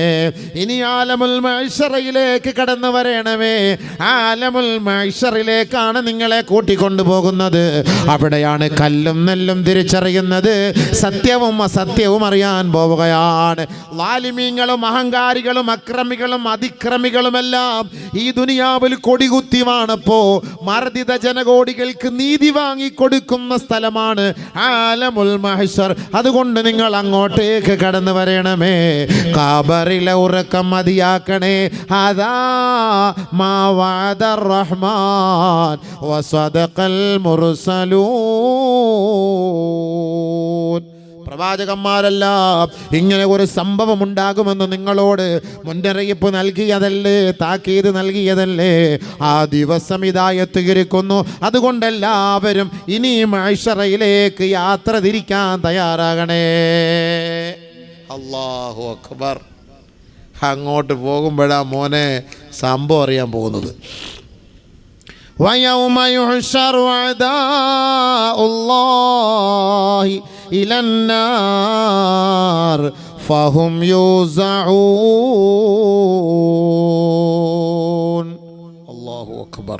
ഇനി ആലമുൽ മഹ്ശറയിലേക്ക് കടന്നു വരണമേ. ആലമുൽ മഹ്ശറിലേക്കാണ് നിങ്ങളെ കൂട്ടിക്കൊണ്ടുപോകുന്നത്. അവിടെയാണ് കല്ലും നെല്ലും തിരിച്ചറിയുന്നത്, സത്യവും അസത്യവും അറിയാൻ പോവുകയാണ്. ളാലിമീങ്ങളും അഹങ്കാരികളും അക്രമികളും അതിക്രമികളുമെല്ലാം ഈ ദുനിയാവിൽ കൊടികുത്തി വാണപ്പോ മർദിത ജനകോടികൾക്ക് നീതി വാങ്ങിക്കൊടുക്കുന്ന സ്ഥലമാണ് ആലമുൽ മഹ്ശർ. അതുകൊണ്ട് നിങ്ങൾ അങ്ങോട്ടേക്ക് കടന്നു വരണമേ. ഖബറിലെ ഉറക്കം മതിയാക്കണേ. അതാ മാ വഅദർ റഹ്മാൻ വസദഖൽ മുർസലൂൻ. പ്രവാചകന്മാരെല്ലാം ഇങ്ങനെ ഒരു സംഭവം ഉണ്ടാകുമെന്ന് നിങ്ങളോട് മുന്നറിയിപ്പ് നൽകിയതല്ലേ, താക്കീത് നൽകിയതല്ലേ. ആ ദിവസം ഇതാ എത്തിയിരിക്കുന്നു. അതുകൊണ്ടെല്ലാവരും ഇനി മഅ്ശറയിലേക്ക് യാത്ര തിരിക്കാൻ തയ്യാറാകണേ. അല്ലാഹു അക്ബർ. അങ്ങോട്ട് പോകുമ്പോഴാ മോനെ സംഭവം അറിയാൻ പോകുന്നത്. وَيَوْمَ يُحْشَرُ أَعْدَاءُ اللَّهِ إِلَى النَّارِ فَهُمْ يُوزَعُونَ. അല്ലാഹു അക്ബർ.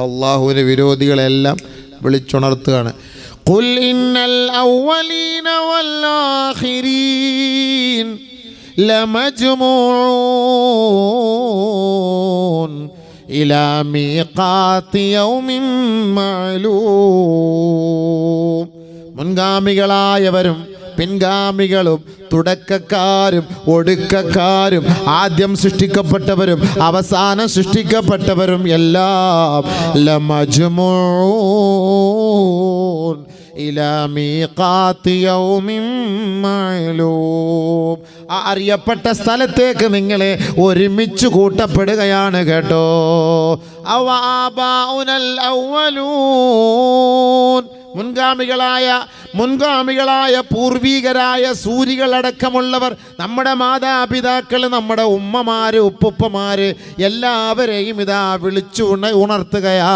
അല്ലാഹുവിന്റെ വിരോധികളെല്ലാം വിളിച്ചുണർത്തുകയാണ്. ഖുൽ ഇന്നൽ അവ്വലീന വൽ ആഖിരീൻ ലമജ്മൂഊൻ ഇലാ മീഖാത്തി യൗമിൻ മഅലൂം. മുൻഗാമികളായവരും പിൻഗാമികളും തുടക്കക്കാരും ഒടുക്കക്കാരും ആദ്യം സൃഷ്ടിക്കപ്പെട്ടവരും അവസാനം സൃഷ്ടിക്കപ്പെട്ടവരും എല്ലാം ലമജ്മൂഊൻ ഇലാ മീഖാത്തി യൗമിൻ മഅലൂം. ആ അറിയപ്പെട്ട സ്ഥലത്തേക്ക് നിങ്ങളെ ഒരുമിച്ച് കൂട്ടപ്പെടുകയാണ് കേട്ടോ. അവആബാഉനൽ അവ്വലൂൻ. മുൻഗാമികളായ പൂർവീകരായ സൂരികളടക്കമുള്ളവർ, നമ്മുടെ മാതാപിതാക്കൾ, നമ്മുടെ ഉമ്മമാര്, ഉപ്പുപ്പമാര് എല്ലാവരെയും ഇതാ വിളിച്ചു ഉണർത്തുകയാ.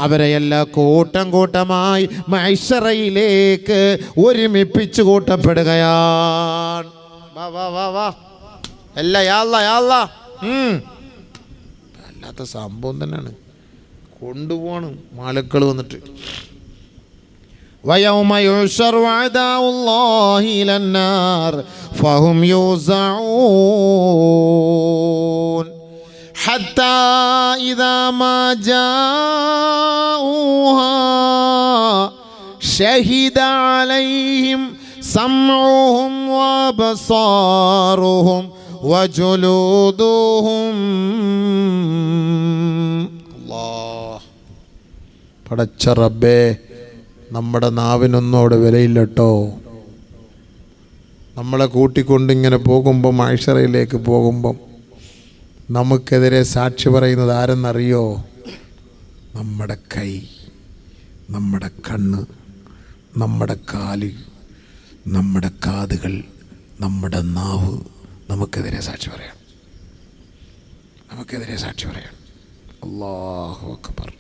അവരെ എല്ലാം കൂട്ടം കൂട്ടമായി മഅ്ശറയിലേക്ക് ഒരുമിപ്പിച്ചു കൂട്ടപ്പെടുകയാണ്. വാ വാ വാ വാ അല്ല യാല്ല അല്ലാത്ത സംഭവം തന്നെയാണ്. കൊണ്ടുപോകണം മാലക്കൾ വന്നിട്ട്. وَيَوْمَ يُحْشَرُ أَعْدَاءُ اللَّهِ إِلَى النَّارِ فَهُمْ يُوزَعُونَ حَتَّى إِذَا مَا جَاءُوهَا شَهِدَ عَلَيْهِمْ سَمْعُهُمْ وَأَبْصَارُهُمْ وَجُلُودُهُمْ. അല്ലാഹ് പടച്ച റബ്ബേ, നമ്മുടെ നാവിനൊന്നും അവിടെ വിലയില്ലട്ടോ. നമ്മളെ കൂട്ടിക്കൊണ്ടിങ്ങനെ പോകുമ്പം മഅ്ശറയിലേക്ക് പോകുമ്പം നമുക്കെതിരെ സാക്ഷി പറയുന്നത് ആരെന്നറിയോ? നമ്മുടെ കൈ, നമ്മുടെ കണ്ണ്, നമ്മുടെ കാല്, നമ്മുടെ കാതുകൾ, നമ്മുടെ നാവ് നമുക്കെതിരെ സാക്ഷി പറയാം. നമുക്കെതിരെ സാക്ഷി പറയാം. അല്ലാഹു അക്ബർ,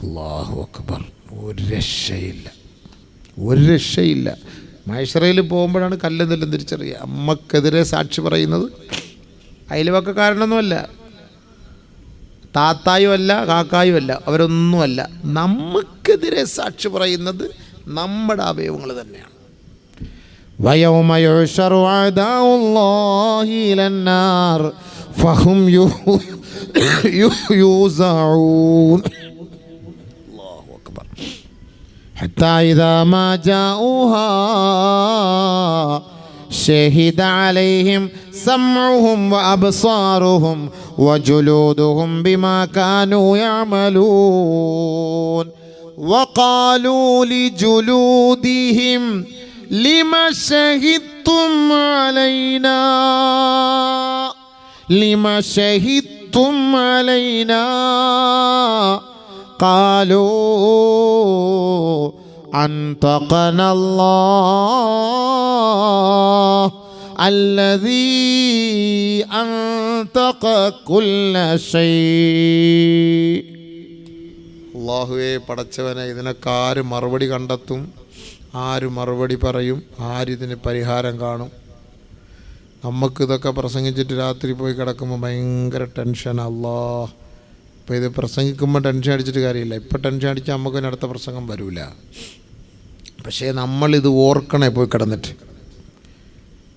അല്ലാഹു അക്ബർ. ഒരു രക്ഷയില്ല. മഅ്ശറയിൽ പോകുമ്പോഴാണ് കല്ലെന്നെല്ലാം തിരിച്ചറിയുക. അമ്മക്കെതിരെ സാക്ഷി പറയുന്നത് അയൽവക്കക്കാരനൊന്നുമല്ല, താത്തായും അല്ല, കാക്കായും അല്ല, അവരൊന്നുമല്ല. നമുക്കെതിരെ സാക്ഷി പറയുന്നത് നമ്മുടെ അവയവങ്ങൾ തന്നെയാണ്. വയൗമ യുഹ്ശറു അഅദാഉല്ലാഹി ഇലന്നാർ ഫഹും യൂസഊൻ. حتى إذا ما جاءوها شهد عليهم سمعهم وأبصارهم وجلودهم بما كانوا يعملون وقالوا لجلودهم لما شهدتم علينا قالوا أنطقنا الله الذي أنطق كل شيء. അല്ലാഹുവേ പടച്ചവനെ, ഇതിനൊക്കെ ആര് മറുപടി കണ്ടെത്തും? ആര് മറുപടി പറയും? ആരിതിന് പരിഹാരം കാണും? നമുക്കിതൊക്കെ പ്രസംഗിച്ചിട്ട് രാത്രി പോയി കിടക്കുമ്പോൾ ഭയങ്കര ടെൻഷൻ. അല്ലാഹ്, ഇപ്പോൾ ഇത് പ്രസംഗിക്കുമ്പോൾ ടെൻഷൻ അടിച്ചിട്ട് കാര്യമില്ല. ഇപ്പോൾ ടെൻഷൻ അടിച്ചാൽ നമുക്ക് അടുത്ത പ്രസംഗം വരില്ല. പക്ഷേ നമ്മളിത് ഓർക്കണേ പോയി കിടന്നിട്ട്.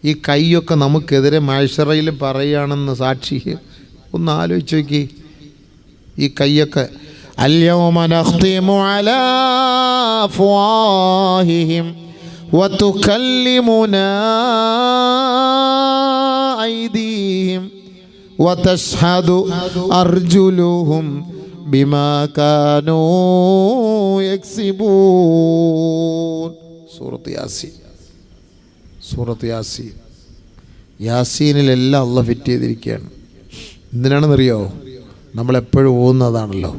ഈ കൈയൊക്കെ നമുക്കെതിരെ മഅ്ശറയിൽ പറയുകയാണെന്ന് സാക്ഷി ഒന്ന് ആലോചിച്ച് നോക്കി. ഈ കൈയൊക്കെ അൽയൗമ നഖ്തിമു അലാ അഫ്വാഹിഹിം വതുകല്ലിമുനാ ഐദീഹിം വതശ്ഹദു അർജുലുഹും ബിമാ കാനൂ യക്സിബൂൻ. സൂറത്ത് യാസീൻ. സൂറത്ത് യാസീൻ. യാസീനിലെല്ലാം അള്ളാഹ് ഫിറ്റ് ചെയ്തിരിക്കുകയാണ്. എന്തിനാണെന്നറിയോ? നമ്മളെപ്പോഴും ഓതുന്നതാണല്ലോ.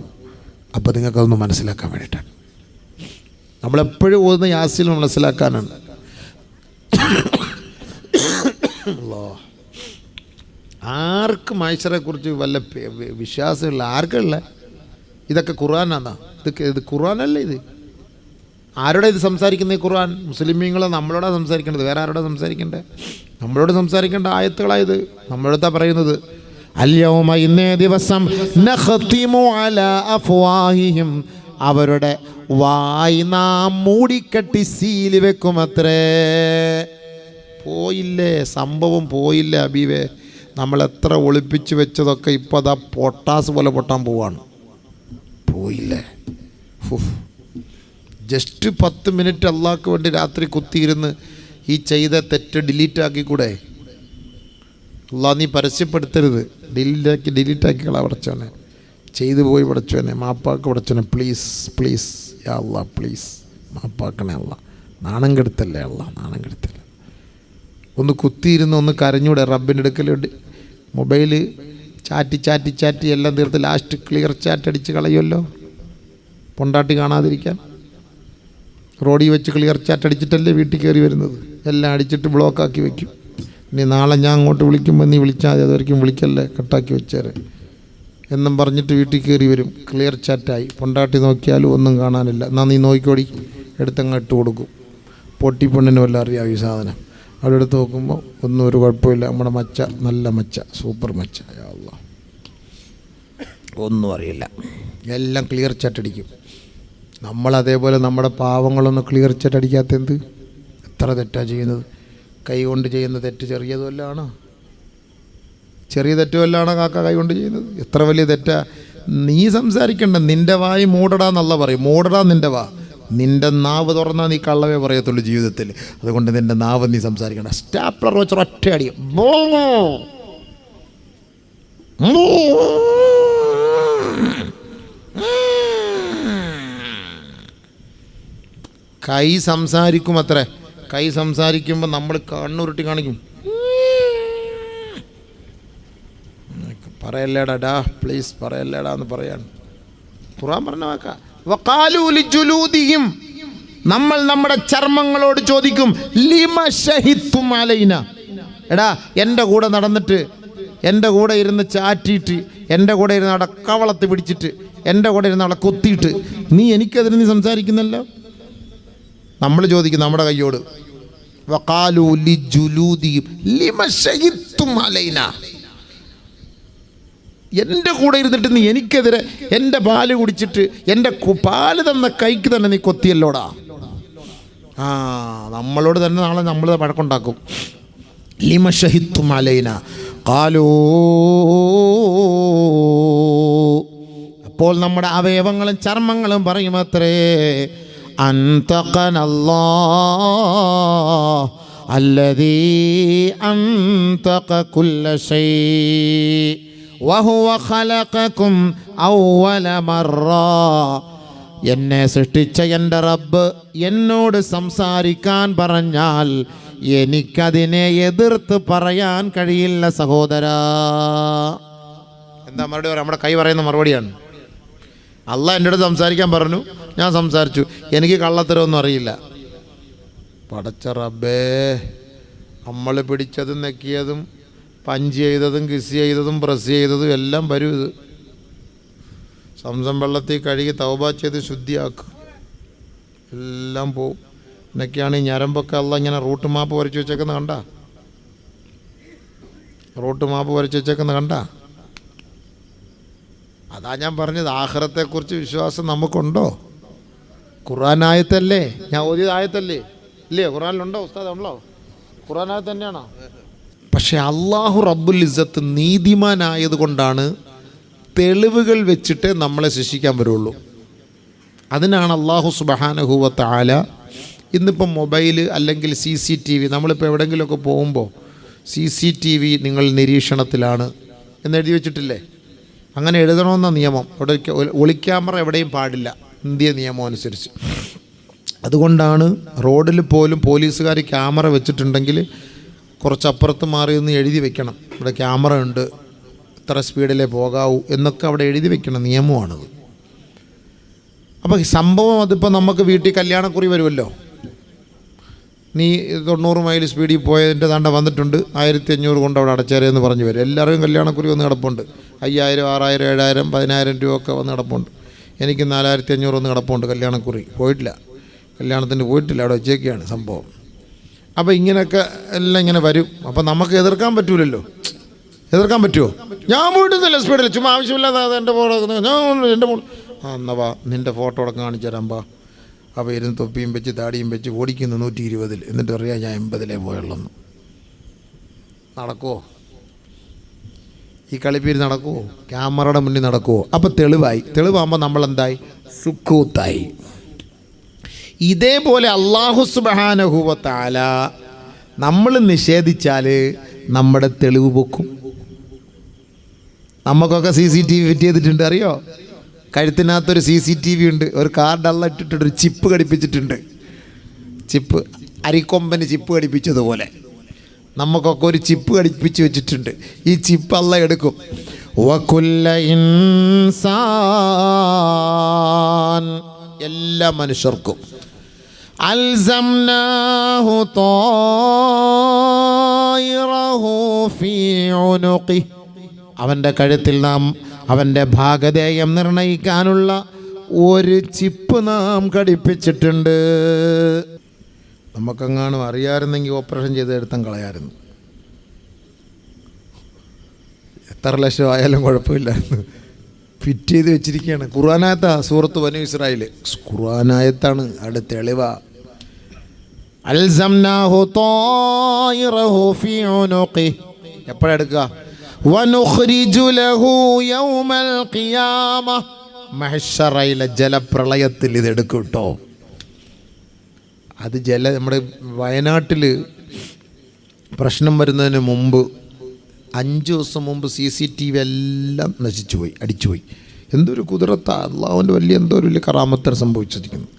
അപ്പോൾ നിങ്ങൾക്കതൊന്ന് മനസ്സിലാക്കാൻ വേണ്ടിയിട്ടാണ്. നമ്മളെപ്പോഴും ഓതുന്ന യാസീൻ മനസ്സിലാക്കാനാണ്. ആർക്ക് മൈസറെക്കുറിച്ച് വല്ല വിശ്വാസമില്ല? ആർക്കുള്ള? ഇതൊക്കെ ഖുർആനാന്നാ? ഇത് ഖുർആനല്ലേ? ഇത് ആരോടെ ഇത് സംസാരിക്കുന്നത്? ഖുർആൻ. മുസ്ലിമീങ്ങൾ നമ്മളോടാ സംസാരിക്കേണ്ടത്, വേറെ ആരോടാ സംസാരിക്കേണ്ടത്? നമ്മളോട് സംസാരിക്കേണ്ട ആയത്തുകളായത്. നമ്മളോടാ പറയുന്നത് അൽയൗമ, ഇന്നേ ദിവസം, നഖ്തിമു അലാ അഫ്വാഹിഹിം, അവരുടെ വായ് നാം മൂടിക്കെട്ടി സീല് വെക്കുമത്രേ. പോയില്ലേ സംഭവം? പോയില്ലേ അബീവേ? നമ്മളെത്ര ഒളിപ്പിച്ച് വെച്ചതൊക്കെ ഇപ്പോൾ അതാ പൊട്ടാസ് പോലെ പൊട്ടാൻ പോവാണ്. പോയില്ലേ? ജസ്റ്റ് 10 മിനിറ്റ് അള്ളാഹ്ക്ക് വേണ്ടി രാത്രി കുത്തിയിരുന്ന് ഈ ചെയ്ത തെറ്റ് ഡിലീറ്റാക്കിക്കൂടെ? അള്ളാഹ് നീ പരസ്യപ്പെടുത്തരുത്, ഡിലീറ്റാക്കി കളാ പടച്ചോനെ. ചെയ്തു പോയി പടച്ചോനെ, മാപ്പാക്ക് പടച്ചോനെ, പ്ലീസ് പ്ലീസ് യാ അള്ളാഹ്, പ്ലീസ് മാപ്പാക്കണേ അള്ളാഹ്. നാണം കെടുത്തല്ലേ അള്ളാഹ്, നാണം കെടുത്തല്ലേ. ഒന്ന് കുത്തിയിരുന്ന് ഒന്ന് കരഞ്ഞൂടെ? റബ്ബിൻ്റെ അടുക്കലുണ്ട് മൊബൈൽ ചാറ്റി എല്ലാം തീർത്ത് ലാസ്റ്റ് ക്ലിയർ ചാറ്റ് അടിച്ച് കളയുമല്ലോ, പൊണ്ടാട്ടി കാണാതിരിക്കാൻ. റോഡിൽ വെച്ച് ക്ലിയർ ചാറ്റ് അടിച്ചിട്ടല്ലേ വീട്ടിൽ കയറി വരുന്നത്. എല്ലാം അടിച്ചിട്ട് ബ്ലോക്കാക്കി വെക്കും. ഇനി നാളെ ഞാൻ അങ്ങോട്ട് വിളിക്കുമ്പോൾ നീ വിളിച്ചാൽ മതി, അതൊരിക്കും വിളിക്കല്ലേ, കട്ടാക്കി വെച്ചേരെ എന്നും പറഞ്ഞിട്ട് വീട്ടിൽ കയറി വരും. ക്ലിയർ ചാറ്റായി. പൊണ്ടാട്ടി നോക്കിയാലും ഒന്നും കാണാനില്ല. എന്നാൽ നീ നോക്കിക്കോടി, എടുത്തങ്ങ് ഇട്ട് കൊടുക്കും. പൊട്ടിപ്പെണ്ണിന് വല്ല അറിയാം ഈ സാധനം. അവിടെ എടുത്ത് നോക്കുമ്പോൾ ഒന്നും ഒരു കുഴപ്പമില്ല. നമ്മുടെ മച്ച നല്ല മച്ച, സൂപ്പർ മച്ച. യാ അല്ലാഹ്, ഒന്നും അറിയില്ല. എല്ലാം ക്ലിയർ ചാറ്റ് അടിക്കും. നമ്മളതേപോലെ നമ്മുടെ പാവങ്ങളൊന്നും ക്ലിയർ ചാറ്റ് അടിക്കാത്ത എന്ത്? എത്ര തെറ്റാണ് ചെയ്യുന്നത്? കൈ കൊണ്ട് ചെയ്യുന്ന തെറ്റ് ചെറിയതുമല്ലാണോ? ചെറിയ തെറ്റുമല്ലാണോ കാക്ക കൈ കൊണ്ട് ചെയ്യുന്നത്? എത്ര വലിയ തെറ്റാ! നീ സംസാരിക്കണ്ട, നിൻ്റെ വായി മൂടടാന്നല്ല പറയും. മൂടടാ നിൻ്റെ വാ. നിൻ്റെ നാവ് തുറന്നാൽ നീ കള്ളവേ പറയത്തുള്ളൂ ജീവിതത്തിൽ. അതുകൊണ്ട് നിൻ്റെ നാവ് നീ സംസാരിക്കണ്ട. സ്റ്റാപ്ലർ വെച്ച് ഒറ്റ അടി. കൈ സംസാരിക്കും അത്രേ. കൈ സംസാരിക്കുമ്പോൾ നമ്മൾ കണ്ണുരുട്ടി കാണിക്കും. പറയല്ലേടാ, പ്ലീസ് പറയല്ലേടാ എന്ന് പറയാണ് ഖുർആൻ പറഞ്ഞ വാക്കാ. വഖാലൂ ലിജുലൂദിഹിം, നമ്മൾ നമ്മുടെ ചർമ്മങ്ങളോട് ചോദിക്കും, ലിമ ശഹിത്തും അലൈന. എടാ, എൻ്റെ കൂടെ നടന്നിട്ട്, എൻ്റെ കൂടെ ഇരുന്ന് ചാറ്റിയിട്ട്, എൻ്റെ കൂടെ ഇരുന്ന് അവിടെ കവളത്ത് പിടിച്ചിട്ട്, എൻ്റെ കൂടെ ഇരുന്ന് അവിടെ കൊത്തിയിട്ട് നീ എനിക്കെതിരെ നീ സംസാരിക്കുന്നല്ലോ. നമ്മൾ ചോദിക്കും നമ്മുടെ കയ്യോട്, വഖാലൂ ലിജുലൂദിഹിം ലിമ ശഹിത്തും അലൈന. എൻ്റെ കൂടെ ഇരുന്നിട്ട് നീ എനിക്കെതിരെ, എൻ്റെ പാല് കുടിച്ചിട്ട് എൻ്റെ പാല് തന്ന കൈക്ക് തന്നെ നീ കൊത്തിയല്ലോടാ. നമ്മളോട് തന്നെ നാളെ നമ്മൾ വഴക്കുണ്ടാക്കും. ലിമ ശഹിത്തും അലൈന ഖാലൂ. അപ്പോൾ നമ്മുടെ അവയവങ്ങളും ചർമ്മങ്ങളും പറയുമത്രേ, അൻതഖനല്ലാഹ് അല്ലദീ അൻതഖ കുല്ല ശൈ വഹുവ ഖലഖകും അവ്വല മറ. എന്നെ സൃഷ്ടിച്ച എൻ്റെ റബ്ബ് എന്നോട് സംസാരിക്കാൻ പറഞ്ഞാൽ എനിക്കതിനെ എതിർത്ത് പറയാൻ കഴിയില്ല സഹോദരാ. എന്താ മറുപടി? നമ്മുടെ കൈ പറയുന്ന മറുപടിയാണ്. അള്ളാഹ് എൻ്റെ അടുത്ത് സംസാരിക്കാൻ പറഞ്ഞു, ഞാൻ സംസാരിച്ചു. എനിക്ക് കള്ളത്തരമൊന്നും അറിയില്ല. പടച്ച റബ്ബേ, നമ്മൾ പിടിച്ചതും നെക്കിയതും പഞ്ച് ചെയ്തതും കിസ് ചെയ്തതും പ്രസ് ചെയ്തതും എല്ലാം വരും. ഇത് സംസം വെള്ളത്തിൽ കഴുകി തൗബ ചെയ്ത് ശുദ്ധിയാക്കും, എല്ലാം പോവും. എന്നൊക്കെയാണ് ഈ ഞരമ്പൊക്കെ അല്ല ഇങ്ങനെ റൂട്ട് മാപ്പ് വരച്ച് വെച്ചേക്കുന്നത് കണ്ട? റൂട്ട് മാപ്പ് വരച്ച് വെച്ചേക്കുന്നത് കണ്ട? അതാ ഞാൻ പറഞ്ഞത്, ആഖിറത്തെക്കുറിച്ച് വിശ്വാസം നമുക്കുണ്ടോ? ഖുർആനായത്തല്ലേ? ഞാൻ ഓതിയത് ആയത്തല്ലേ? ഇല്ലേ? ഖുർആനിലുണ്ടോ ഉസ്താദ്? ഉണ്ടോ? ഖുർആനായത്ത് തന്നെയാണോ? പക്ഷെ അള്ളാഹു റബ്ബുൽ ഇസ്സത്ത് നീതിമാനായത് കൊണ്ടാണ് തെളിവുകൾ വെച്ചിട്ട് നമ്മളെ ശിക്ഷിക്കാൻ വരുള്ളൂ. അതിനാണ് അള്ളാഹു സുബ്ഹാനഹു വ തആല ഇന്നിപ്പം മൊബൈൽ അല്ലെങ്കിൽ CCTV, നമ്മളിപ്പോൾ എവിടെയെങ്കിലുമൊക്കെ പോകുമ്പോൾ CCTV നിങ്ങൾ നിരീക്ഷണത്തിലാണ് എന്നെഴുതി വെച്ചിട്ടില്ലേ? അങ്ങനെ എഴുതണമെന്ന നിയമം. അവിടെ ഒളിക്യാമറ എവിടെയും പാടില്ല, ഇന്ത്യ നിയമം അനുസരിച്ച്. അതുകൊണ്ടാണ് റോഡിൽ പോലും പോലീസുകാർ ക്യാമറ വെച്ചിട്ടുണ്ടെങ്കിൽ കുറച്ചപ്പുറത്ത് മാറി നിന്ന് എഴുതി വെക്കണം, ഇവിടെ ക്യാമറ ഉണ്ട്, ഇത്ര സ്പീഡിലേ പോകാവൂ എന്നൊക്കെ അവിടെ എഴുതി വെക്കണം, നിയമമാണത്. അപ്പോൾ സംഭവം അതിപ്പോൾ നമുക്ക് വീട്ടിൽ കല്യാണക്കുറി വരുമല്ലോ, നീ 90 മൈൽ സ്പീഡിൽ പോയതിൻ്റെ താണ്ട വന്നിട്ടുണ്ട്, 1500 കൊണ്ട് അവിടെ അടച്ചേരെന്ന് പറഞ്ഞു വരും. എല്ലാവരും കല്യാണക്കുറി വന്ന് കിടപ്പുണ്ട്, 5000, 6000, 7000, 10000 രൂപ ഒക്കെ വന്ന് കിടപ്പുണ്ട്. എനിക്ക് 4500 വന്ന് കിടപ്പുണ്ട് കല്യാണക്കുറി, പോയിട്ടില്ല, കല്യാണത്തിന് പോയിട്ടില്ല, അവിടെ വെച്ചേക്കാണ് സംഭവം. അപ്പോൾ ഇങ്ങനെയൊക്കെ എല്ലാം ഇങ്ങനെ വരും. അപ്പോൾ നമുക്ക് എതിർക്കാൻ പറ്റൂലല്ലോ. എതിർക്കാൻ പറ്റുമോ? ഞാൻ പോയിട്ടൊന്നുമില്ല സ്പീഡിൽ, ചുമ്മാ ആവശ്യമില്ലാതെ എൻ്റെ ഫോട്ടോ ഞാൻ എൻ്റെ ഫോൺ എന്നവാ നിൻ്റെ ഫോട്ടോ അടക്കം കാണിച്ചു തരാമ്പാ. അപ്പോൾ ഇരുന്ന് തൊപ്പിയും വെച്ച് താടിയും വെച്ച് ഓടിക്കുന്നു 120, എന്നിട്ട് അറിയാം ഞാൻ 80 പോയുള്ളെന്ന്. നടക്കുമോ? ഈ കളിപ്പീര് നടക്കുമോ? ക്യാമറയുടെ മുന്നിൽ നടക്കുമോ? അപ്പോൾ തെളിവായി. തെളിവാകുമ്പോൾ നമ്മളെന്തായി? സുക്കൂത്തായി. ഇതേപോലെ അല്ലാഹു സുബ്ഹാനഹു വ തആല നമ്മൾ നിഷേധിച്ചാൽ നമ്മുടെ തെളിവ് പൊക്കും. നമുക്കൊക്കെ CCTV ഫിറ്റ് ചെയ്തിട്ടുണ്ട്, അറിയോ? കഴുത്തിനകത്തൊരു CCTV ഉണ്ട്, ഒരു കാർഡെല്ലാം ഇട്ടിട്ടുണ്ട്, ഒരു ചിപ്പ് ഘടിപ്പിച്ചിട്ടുണ്ട്. ചിപ്പ് അരിക്കൊമ്പന് ചിപ്പ് ഘടിപ്പിച്ചതുപോലെ നമുക്കൊക്കെ ഒരു ചിപ്പ് ഘടിപ്പിച്ച് വെച്ചിട്ടുണ്ട്. ഈ ചിപ്പ് അല്ല എടുക്കും. വകുല്ല ഇൻസാൻ, എല്ലാ മനുഷ്യർക്കും അൽസംനാഹു ത്വായിറഹു ഫീ ഉനുഖി, അവൻ്റെ കഴുത്തിൽ നാം അവൻ്റെ ഭാഗധേയം നിർണയിക്കാനുള്ള ഒരു ചിപ്പ് നാം ഘടിപ്പിച്ചിട്ടുണ്ട്. നമുക്കെങ്ങാനും അറിയാമായിരുന്നെങ്കിൽ ഓപ്പറേഷൻ ചെയ്ത് എടുത്താൽ കളയായിരുന്നു. എത്ര ലക്ഷം ആയാലും കുഴപ്പമില്ലായിരുന്നു. ഫിറ്റ് ചെയ്ത് വെച്ചിരിക്കുകയാണ്. ഖുർആനായത്താ സൂറത്ത് ബനൂ ഇസ്രായേൽ, ഖുർആനായത്താണ്, അവിടെ തെളിവാ. അൽസംനാഹു ത്വായിറഹു ഫീ ഉനുഖി, എപ്പോഴെടുക്കുക? വനുഖ്രിജു ലഹു യൗമൽ ഖിയാമ, മഹ്ശറയിലെ ജലപ്രളയത്തിൽ ഇതെടുക്കും കേട്ടോ. അത് നമ്മുടെ വയനാട്ടിൽ പ്രശ്നം വരുന്നതിന് മുമ്പ് 5 ദിവസം മുമ്പ് CCTV എല്ലാം നശിച്ചുപോയി, അടിച്ചുപോയി. എന്തൊരു കുതിരത്താ, അള്ളാഹുവിൻ്റെ എന്തോ വലിയ കറാമത്താണ് സംഭവിച്ചിരിക്കുന്നു.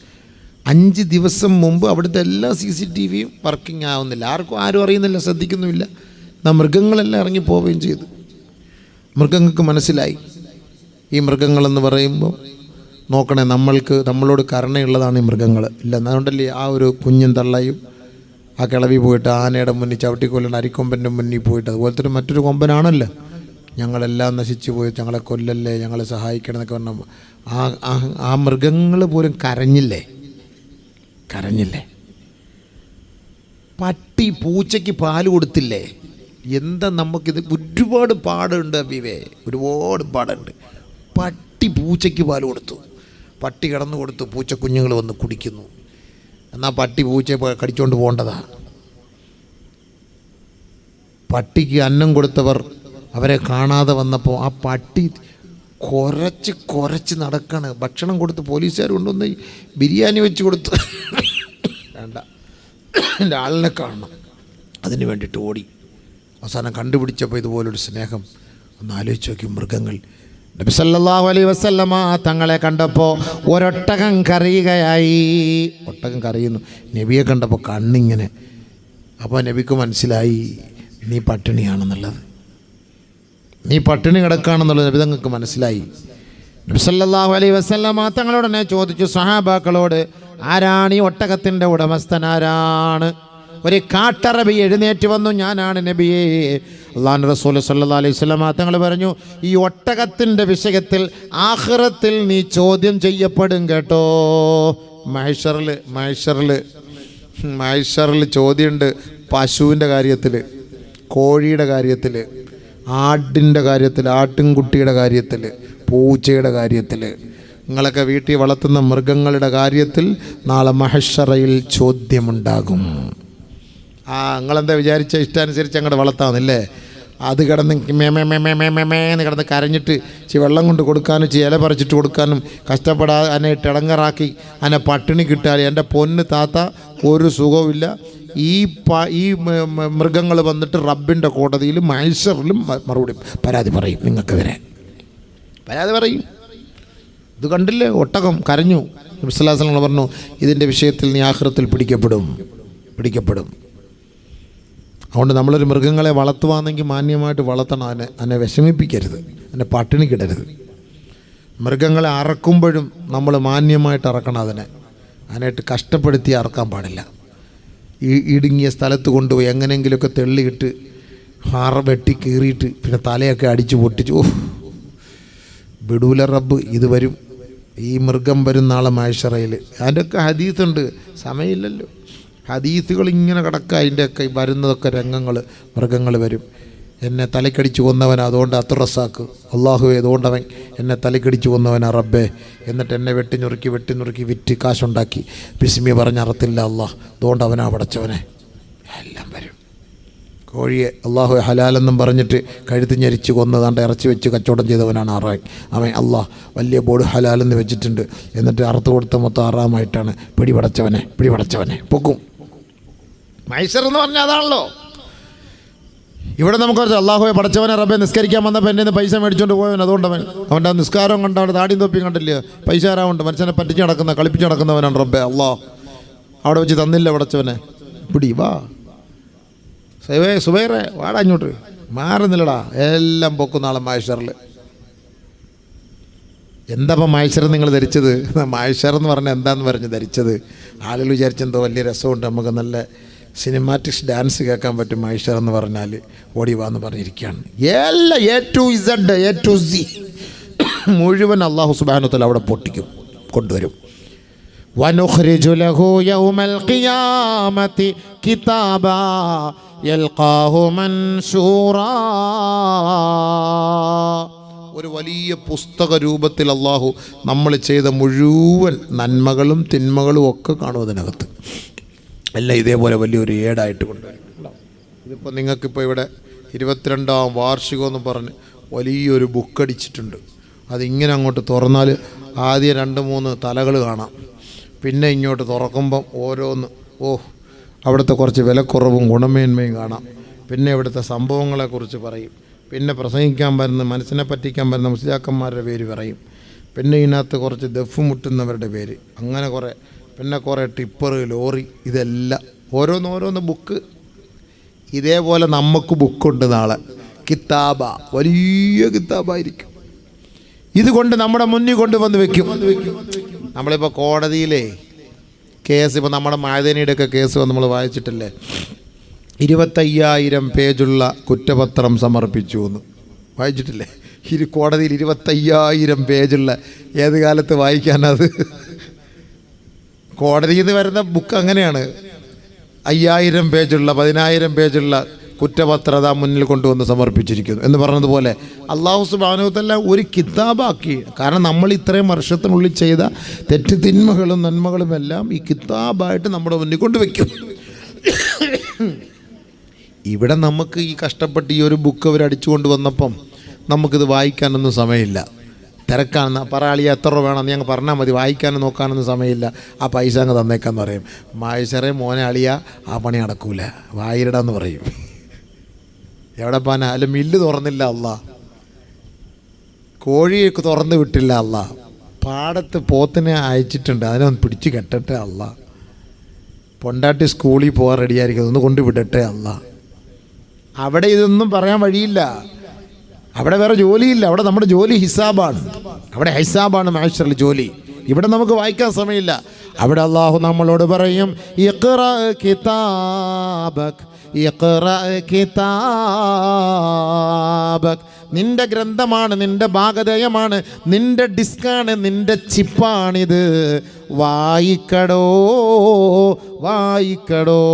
5 ദിവസം മുമ്പ് അവിടുത്തെ എല്ലാ CCTVയും വർക്കിംഗ് ആവുന്നില്ല. ആരും അറിയുന്നില്ല, ശ്രദ്ധിക്കുന്നുമില്ല. മൃഗങ്ങളെല്ലാം ഇറങ്ങിപ്പോവുകയും ചെയ്തു. മൃഗങ്ങൾക്ക് മനസ്സിലായി ഈ മൃഗങ്ങളെന്ന് പറയുമ്പോൾ നോക്കണേ, നമ്മളോട് കരുണയുള്ളതാണ് ഈ മൃഗങ്ങൾ. ഇല്ല, അതുകൊണ്ടല്ലേ ആ ഒരു കുഞ്ഞും തള്ളയും ആ കിളവി പോയിട്ട് ആനയുടെ മുന്നിൽ ചവിട്ടിക്കൊല്ലണം, അരിക്കൊമ്പൻ്റെ മുന്നിൽ പോയിട്ട്. അതുപോലത്തെ മറ്റൊരു കൊമ്പനാണല്ലോ, ഞങ്ങളെല്ലാം നശിച്ചു പോയി, ഞങ്ങളെ കൊല്ലല്ലേ, ഞങ്ങളെ സഹായിക്കണം എന്നൊക്കെ പറഞ്ഞാൽ ആ മൃഗങ്ങൾ പോലും കരഞ്ഞില്ലേ? പട്ടി പൂച്ചയ്ക്ക് പാല് കൊടുത്തില്ലേ? എന്താ നമുക്കിത് ഒരുപാട് പാടുണ്ട് അബീവേ, ഒരുപാട് പാടുണ്ട്. പട്ടി പൂച്ചയ്ക്ക് പാല് കൊടുത്തു, പട്ടി കിടന്നു കൊടുത്തു, പൂച്ചക്കുഞ്ഞുങ്ങൾ വന്ന് കുടിക്കുന്നു. എന്നാൽ പട്ടി പൂച്ചയെ കടിച്ചുകൊണ്ട് പോകേണ്ടതാ. പട്ടിക്ക് അന്നം കൊടുത്തവർ അവരെ കാണാതെ വന്നപ്പോൾ ആ പട്ടി കുരച്ച് നടക്കാണ്. ഭക്ഷണം കൊടുത്ത് പോലീസുകാർ കൊണ്ടുവന്ന് ബിരിയാണി വെച്ച് കൊടുത്ത്, വേണ്ട എൻ്റെ ആളിനെ കാണണം, അതിന് വേണ്ടിയിട്ട് ഓടി. അവസാനം കണ്ടുപിടിച്ചപ്പോൾ ഇതുപോലൊരു സ്നേഹം. ഒന്ന് ആലോചിച്ച് നോക്കി. മൃഗങ്ങൾ, നബി സല്ലല്ലാഹു അലൈഹി വസല്ലമ തങ്ങളെ കണ്ടപ്പോൾ ഒരൊട്ടകം കരയുകയായി. ഒട്ടകം കരയുന്നു. നബിയെ കണ്ടപ്പോൾ കണ്ണിങ്ങനെ. അപ്പോൾ നബിക്ക് മനസ്സിലായി നീ പട്ടിണിയാണെന്നുള്ളത്, നീ പട്ടിണി കിടക്കുകയാണെന്നുള്ളത് നബി തങ്ങൾക്ക് മനസ്സിലായി. നബി സല്ലല്ലാഹു അലൈഹി വസല്ലമ തങ്ങളോടനെ ചോദിച്ചു സഹാബാക്കളോട്, ആരാണ് ഈ ഒട്ടകത്തിൻ്റെ ഉടമസ്ഥൻ? ആരാണ്? ഒരു കാട്ടറബി എഴുന്നേറ്റ് വന്നു, ഞാനാണ് നബിയേ. അല്ലാഹുവിൻ്റെ റസൂൽ സല്ലല്ലാഹു അലൈഹി വസല്ലമ തങ്ങൾ പറഞ്ഞു, ഈ ഒട്ടകത്തിൻ്റെ വിഷയത്തിൽ ആഖിറത്തിൽ നീ ചോദ്യം ചെയ്യപ്പെടും കേട്ടോ. മഹ്ശറിൽ ചോദ്യമുണ്ട്. പശുവിൻ്റെ കാര്യത്തിൽ, കോഴിയുടെ കാര്യത്തിൽ, ആടിൻ്റെ കാര്യത്തിൽ, ആട്ടിൻകുട്ടിയുടെ കാര്യത്തിൽ, പൂച്ചയുടെ കാര്യത്തിൽ, നിങ്ങളൊക്കെ വീട്ടിൽ വളർത്തുന്ന മൃഗങ്ങളുടെ കാര്യത്തിൽ നാളെ മഹ്ശറയിൽ ചോദ്യമുണ്ടാകും. നിങ്ങളെന്താ വിചാരിച്ച ഇഷ്ടാനുസരിച്ച് അങ്ങോട്ട് വളർത്താമെന്നില്ലേ? അത് കിടന്ന് മേമേന്ന് കിടന്ന് കരഞ്ഞിട്ട് വെള്ളം കൊണ്ട് കൊടുക്കാനും ഇല പറിച്ചിട്ട് കൊടുക്കാനും കഷ്ടപ്പെടാതെ അതിനെ ഇടങ്ങറാക്കി അതിനെ പട്ടിണി കിട്ടാൽ എൻ്റെ പൊന്ന് താത്ത ഒരു സുഖവുമില്ല. ഈ മൃഗങ്ങൾ വന്നിട്ട് റബ്ബിൻ്റെ കോടതിയിലും മഹ്ശറിലും മറുപടി പരാതി പറയും. നിങ്ങൾക്കെതിരെ പരാതി പറയും. ഇത് കണ്ടില്ലേ, ഒട്ടകം കരഞ്ഞു. നബി സല്ലല്ലാഹു അലൈഹി വസല്ലം പറഞ്ഞു, ഇതിൻ്റെ വിഷയത്തിൽ നീ ആഖിറത്തിൽ പിടിക്കപ്പെടും. അതുകൊണ്ട് നമ്മളൊരു മൃഗങ്ങളെ വളർത്തുവാണെങ്കിൽ മാന്യമായിട്ട് വളർത്തണം. അതിനെ വിഷമിപ്പിക്കരുത്, അതിനെ പട്ടിണിക്കിടരുത്. മൃഗങ്ങളെ അറക്കുമ്പോഴും നമ്മൾ മാന്യമായിട്ട് അറക്കണം. അതിനായിട്ട് കഷ്ടപ്പെടുത്തി അറക്കാൻ പാടില്ല. ഇടുങ്ങിയ സ്ഥലത്ത് കൊണ്ടുപോയി എങ്ങനെയെങ്കിലുമൊക്കെ തെള്ളിയിട്ട് വെട്ടി കീറിയിട്ട് പിന്നെ തലയൊക്കെ അടിച്ച് പൊട്ടിച്ചു. വിടൂല റബ്ബ്. ഇത് വരും, ഈ മൃഗം വരും നാളെ മഹ്ശറയിൽ. അതിൻ്റെയൊക്കെ ഹദീസുണ്ട്, സമയമില്ലല്ലോ. ഹദീസുകൾ ഇങ്ങനെ കിടക്കുക. അതിൻ്റെയൊക്കെ വരുന്നതൊക്കെ രംഗങ്ങൾ. മൃഗങ്ങൾ വരും. എന്നെ തലക്കടിച്ച് കൊന്നവൻ, അതുകൊണ്ട് അത്തുറസാക്ക് അള്ളാഹുവേ, അതുകൊണ്ട് അവൻ എന്നെ തലക്കടിച്ച് കൊന്നവനാ റബ്ബേ. എന്നിട്ട് എന്നെ വെട്ടി നുറുക്കി വിറ്റ് കാശുണ്ടാക്കി ബിസ്മി പറഞ്ഞറത്തില്ല അള്ളാഹ്, അതുകൊണ്ട് അവനാ പടച്ചവനെ. എല്ലാം വരും. കോഴിയെ അള്ളാഹു ഹലാലെന്നും പറഞ്ഞിട്ട് കഴുത്ത് ഞെരിച്ച് കൊന്നതാണ്ട് ഇറച്ചി വെച്ച് കച്ചവടം ചെയ്തവനാണ് അവൻ. അള്ളാഹ് വലിയ ബോർഡ് ഹലാലെന്ന് വെച്ചിട്ടുണ്ട്. എന്നിട്ട് അറുത്ത് കൊടുത്ത മൊത്തം ആറാമായിട്ടാണ് പിടിപടച്ചവനെ പൊക്കും. മൈസർ എന്ന് പറഞ്ഞാൽ അതാണല്ലോ. ഇവിടെ നമുക്ക് അള്ളാഹുവെ പടച്ചവനെ റബ്ബെ, നിസ്കരിക്കാൻ വന്നപ്പോൾ എൻ്റെ നിന്ന് പൈസ മേടിച്ചുകൊണ്ട് പോയവൻ, അതുകൊണ്ട് അവൻ്റെ ആ നിസ്കാരം കണ്ട് അവൻ്റെ താടിയും തൊപ്പിയും കണ്ടില്ല, പൈസ ആരാവുണ്ട്. മനുഷ്യനെ പറ്റിച്ച് നടക്കുന്ന, കളിപ്പിച്ച് നടക്കുന്നവനാണ് റബ്ബെ. അള്ളാഹ് അവിടെ വെച്ച് തന്നില്ല പടച്ചവനെ. പിടി വാ സുബൈറെ, വാടാ ഇങ്ങോട്ട്, മാറുന്നില്ലടാ. എല്ലാം പൊക്കുന്ന ആളെ മഹ്ശറിൽ. എന്താപ്പം മഹ്ശർ നിങ്ങൾ ധരിച്ചത്? മഹ്ശർ എന്ന് പറഞ്ഞാൽ എന്താന്ന് പറഞ്ഞ് ധരിച്ചത്? ആളുകൾ വിചാരിച്ചെന്തോ വലിയ രസമുണ്ട്, നമുക്ക് നല്ല സിനിമാറ്റിക്സ് ഡാൻസ് കേൾക്കാൻ പറ്റും മഹ്ശർ എന്ന് പറഞ്ഞാൽ. ഓടി വാന്ന് പറഞ്ഞിരിക്കുകയാണ്. എല്ലാം A to Z മുഴുവൻ അല്ലാഹു സുബ്ഹാനഹു വ തആല അവിടെ പൊട്ടിക്കും, കൊണ്ടുവരും. വനുഖ്രിജു ലഹു യൗമൽ ഖിയാമത്തി കിതാബാ യൽഖാഹു മൻശൂറാ. ഒരു വലിയ പുസ്തക രൂപത്തിൽ അല്ലാഹു നമ്മൾ ചെയ്ത മുഴുവൻ നന്മകളും തിന്മകളും ഒക്കെ കാണും അതിനകത്ത്. എല്ലാം ഇതേപോലെ വലിയൊരു ഏടായിട്ട് കൊണ്ടുവരും. ഇതിപ്പോൾ നിങ്ങൾക്കിപ്പോൾ ഇവിടെ 22ാം വാർഷികമെന്ന് പറഞ്ഞ് വലിയൊരു ബുക്കടിച്ചിട്ടുണ്ട്. അതിങ്ങനെ അങ്ങോട്ട് തുറന്നാൽ ആദ്യം 2-3 തലകൾ കാണാം. പിന്നെ ഇങ്ങോട്ട് തുറക്കുമ്പം ഓരോന്ന്, അവിടുത്തെ കുറച്ച് വിലക്കുറവും ഗുണമേന്മയും കാണാം. പിന്നെ ഇവിടുത്തെ സംഭവങ്ങളെക്കുറിച്ച് പറയും. പിന്നെ പ്രസംഗിക്കാൻ വരുന്ന, മനസ്സിനെ പറ്റിക്കാൻ വരുന്ന മുസ്ലിയാക്കന്മാരുടെ പേര് പറയും. പിന്നെ ഇതിനകത്ത് കുറച്ച് ദഫ് മുട്ടുന്നവരുടെ പേര്, അങ്ങനെ കുറേ. പിന്നെ കുറേ ടിപ്പർ, ലോറി, ഇതെല്ലാം ഓരോന്ന് ബുക്ക്. ഇതേപോലെ നമുക്ക് ബുക്കുണ്ട് നാളെ. കിതാബ, വലിയ കിതാബായിരിക്കും. ഇതുകൊണ്ട് നമ്മുടെ മുന്നിൽ കൊണ്ടുവന്ന് വെക്കും. നമ്മളിപ്പോൾ കോടതിയിലെ കേസ്, ഇപ്പോൾ നമ്മുടെ മഅദനിയുടെയൊക്കെ കേസ് നമ്മൾ വായിച്ചിട്ടില്ലേ? 25,000 പേജുള്ള കുറ്റപത്രം സമർപ്പിച്ചു എന്ന് വായിച്ചിട്ടില്ലേ? കോടതിയിൽ 25,000 പേജുള്ള, ഏത് കാലത്ത് വായിക്കാനത്? കോടതിയിൽ നിന്ന് വരുന്ന ബുക്ക് അങ്ങനെയാണ്. 5,000 പേജുള്ള 10,000 പേജുള്ള കുറ്റപത്രത മുന്നിൽ കൊണ്ടുവന്ന് സമർപ്പിച്ചിരിക്കുന്നു എന്ന് പറഞ്ഞതുപോലെ അല്ലാഹു സുബ്ഹാനഹു വ തആല ഒരു കിതാബാക്കി. കാരണം നമ്മൾ ഇത്രയും വർഷത്തിനുള്ളിൽ ചെയ്ത തെറ്റ് തിന്മകളും നന്മകളും എല്ലാം ഈ കിതാബായിട്ട് നമ്മുടെ മുന്നിൽ കൊണ്ടുവയ്ക്കും. ഇവിടെ നമുക്ക് ഈ കഷ്ടപ്പെട്ട് ഈ ഒരു ബുക്ക് അവർ അടിച്ചു കൊണ്ടുവന്നപ്പം നമുക്കിത് വായിക്കാനൊന്നും സമയമില്ല. തിരക്കാണെന്ന് പറയാളിയ എത്ര രൂപ വേണമെന്ന് ഞങ്ങൾ പറഞ്ഞാൽ മതി, വായിക്കാനും നോക്കാനൊന്നും സമയമില്ല, ആ പൈസ അങ്ങ് തന്നേക്കാന്ന് പറയും. മഹ്ശറേ മോനെ അളിയ, ആ പണി നടക്കൂല, വായിരടാന്ന് പറയും. എവിടെ പോകാൻ? അല്ല, മില്ല് തുറന്നില്ല അല്ലാ, കോഴിയൊക്കെ തുറന്ന് വിട്ടില്ല അല്ലാ, പാടത്ത് പോത്തിനെ അയച്ചിട്ടുണ്ട്, അതിനൊന്ന് പിടിച്ച് കെട്ടട്ടെ അല്ലാ, പൊണ്ടാട്ടി സ്കൂളിൽ പോകാൻ റെഡിയായിരിക്കും, ഒന്ന് കൊണ്ടുവിടട്ടെ അല്ലാ. അവിടെ ഇതൊന്നും പറയാൻ വഴിയില്ല. അവിടെ വേറെ ജോലിയില്ല. അവിടെ നമ്മുടെ ജോലി ഹിസാബാണ്. അവിടെ ഹിസാബാണ് മഹ്ശറിൽ ജോലി. ഇവിടെ നമുക്ക് വായിക്കാൻ സമയമില്ല. അവിടെ അല്ലാഹു നമ്മളോട് പറയും, ഇഖ്റ കിതാബക്, ഇഖ്റ കിതാബക്. നിന്റെ ഗ്രന്ഥമാണ്, നിന്റെ ഭാഗധേയമാണ്, നിന്റെ ഡിസ്കാണ്, നിന്റെ ചിപ്പാണിത്. വായിക്കടോ, വായിക്കടോ.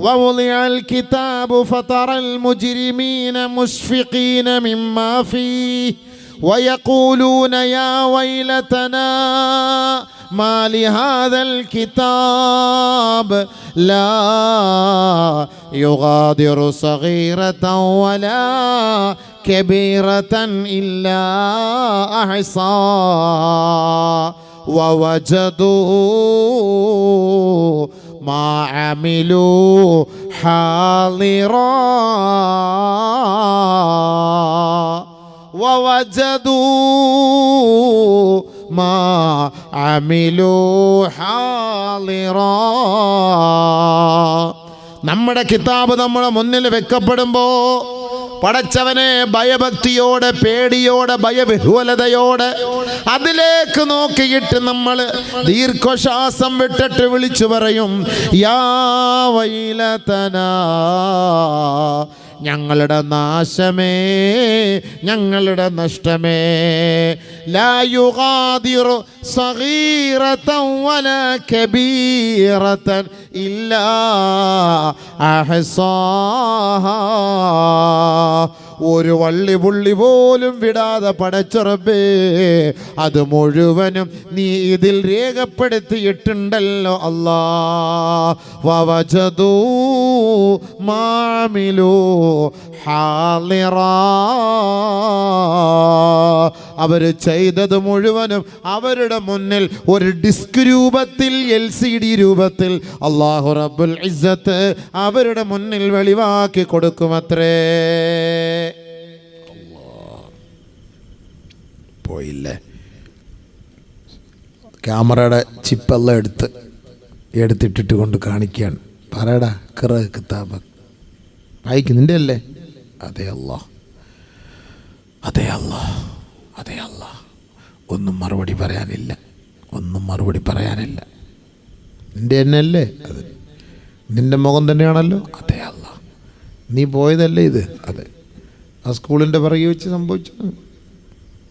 ووضع الكتاب فترى المجرمين مشفقين مما فيه ويقولون يا ويلتنا ما لهذا الكتاب لا يغادر صغيرة ولا كبيرة إلا أحصاها ووجدوا ما عملوا حاضرا ووجدوا വവജദൂ മാ അമിലൂ ഹാളിറാ. നമ്മുടെ കിതാബ് നമ്മുടെ മുന്നിൽ വെക്കപ്പെടുമ്പോൾ പടച്ചവനെ ഭയഭക്തിയോടെ, പേടിയോടെ, ഭയവിഹ്വലതയോടെ അതിലേക്ക് നോക്കിയിട്ട് നമ്മൾ ദീർഘശ്വാസം വിട്ടിട്ട് വിളിച്ചു പറയും, യാ വൈലതനാ, ഞങ്ങളുടെ നാശമേ, ഞങ്ങളുടെ നഷ്ടമേ. ലാ യുഗാദിറു സഗീറതൻ വലാ കബീറതൻ ഇല്ലാ അഹ്സാഹാ. ഒരു വള്ളി പുള്ളി പോലും വിടാതെ പടച്ചുറപ്പേ, അത് മുഴുവനും നീ ഇതിൽ രേഖപ്പെടുത്തിയിട്ടുണ്ടല്ലോ അല്ലാ. വവജദൂ മാമിലൂ ഹാളിറാ. അവർ ചെയ്തത് മുഴുവനും അവരുടെ മുന്നിൽ ഒരു ഡിസ്ക് രൂപത്തിൽ, LCD രൂപത്തിൽ അല്ലാഹു റബ്ബുൽ ഇസ്സത്ത് അവരുടെ മുന്നിൽ വെളിവാക്കി കൊടുക്കുമത്രേ. പോയില്ലേ? ക്യാമറയുടെ ചിപ്പെല്ലാം എടുത്തിട്ടിട്ട് കൊണ്ട് കാണിക്കുകയാണ്. പറയടാ, ഖിറ കിതാബ് വായിക്കുന്നുണ്ട് അല്ലേ? അതെ അല്ലാഹ്, അതെ അല്ലാഹ്, അതെ അല്ലാഹ്. ഒന്നും മറുപടി പറയാനില്ല, ഒന്നും മറുപടി പറയാനില്ല. നിൻ്റെ തന്നെയല്ലേ അത്? നിൻ്റെ മുഖം തന്നെയാണല്ലോ. അതെ അല്ലാഹ്, നീ പോയതല്ലേ ഇത്? അതെ. ആ സ്കൂളിൻ്റെ പിറകെ വെച്ച് സംഭവിച്ചു,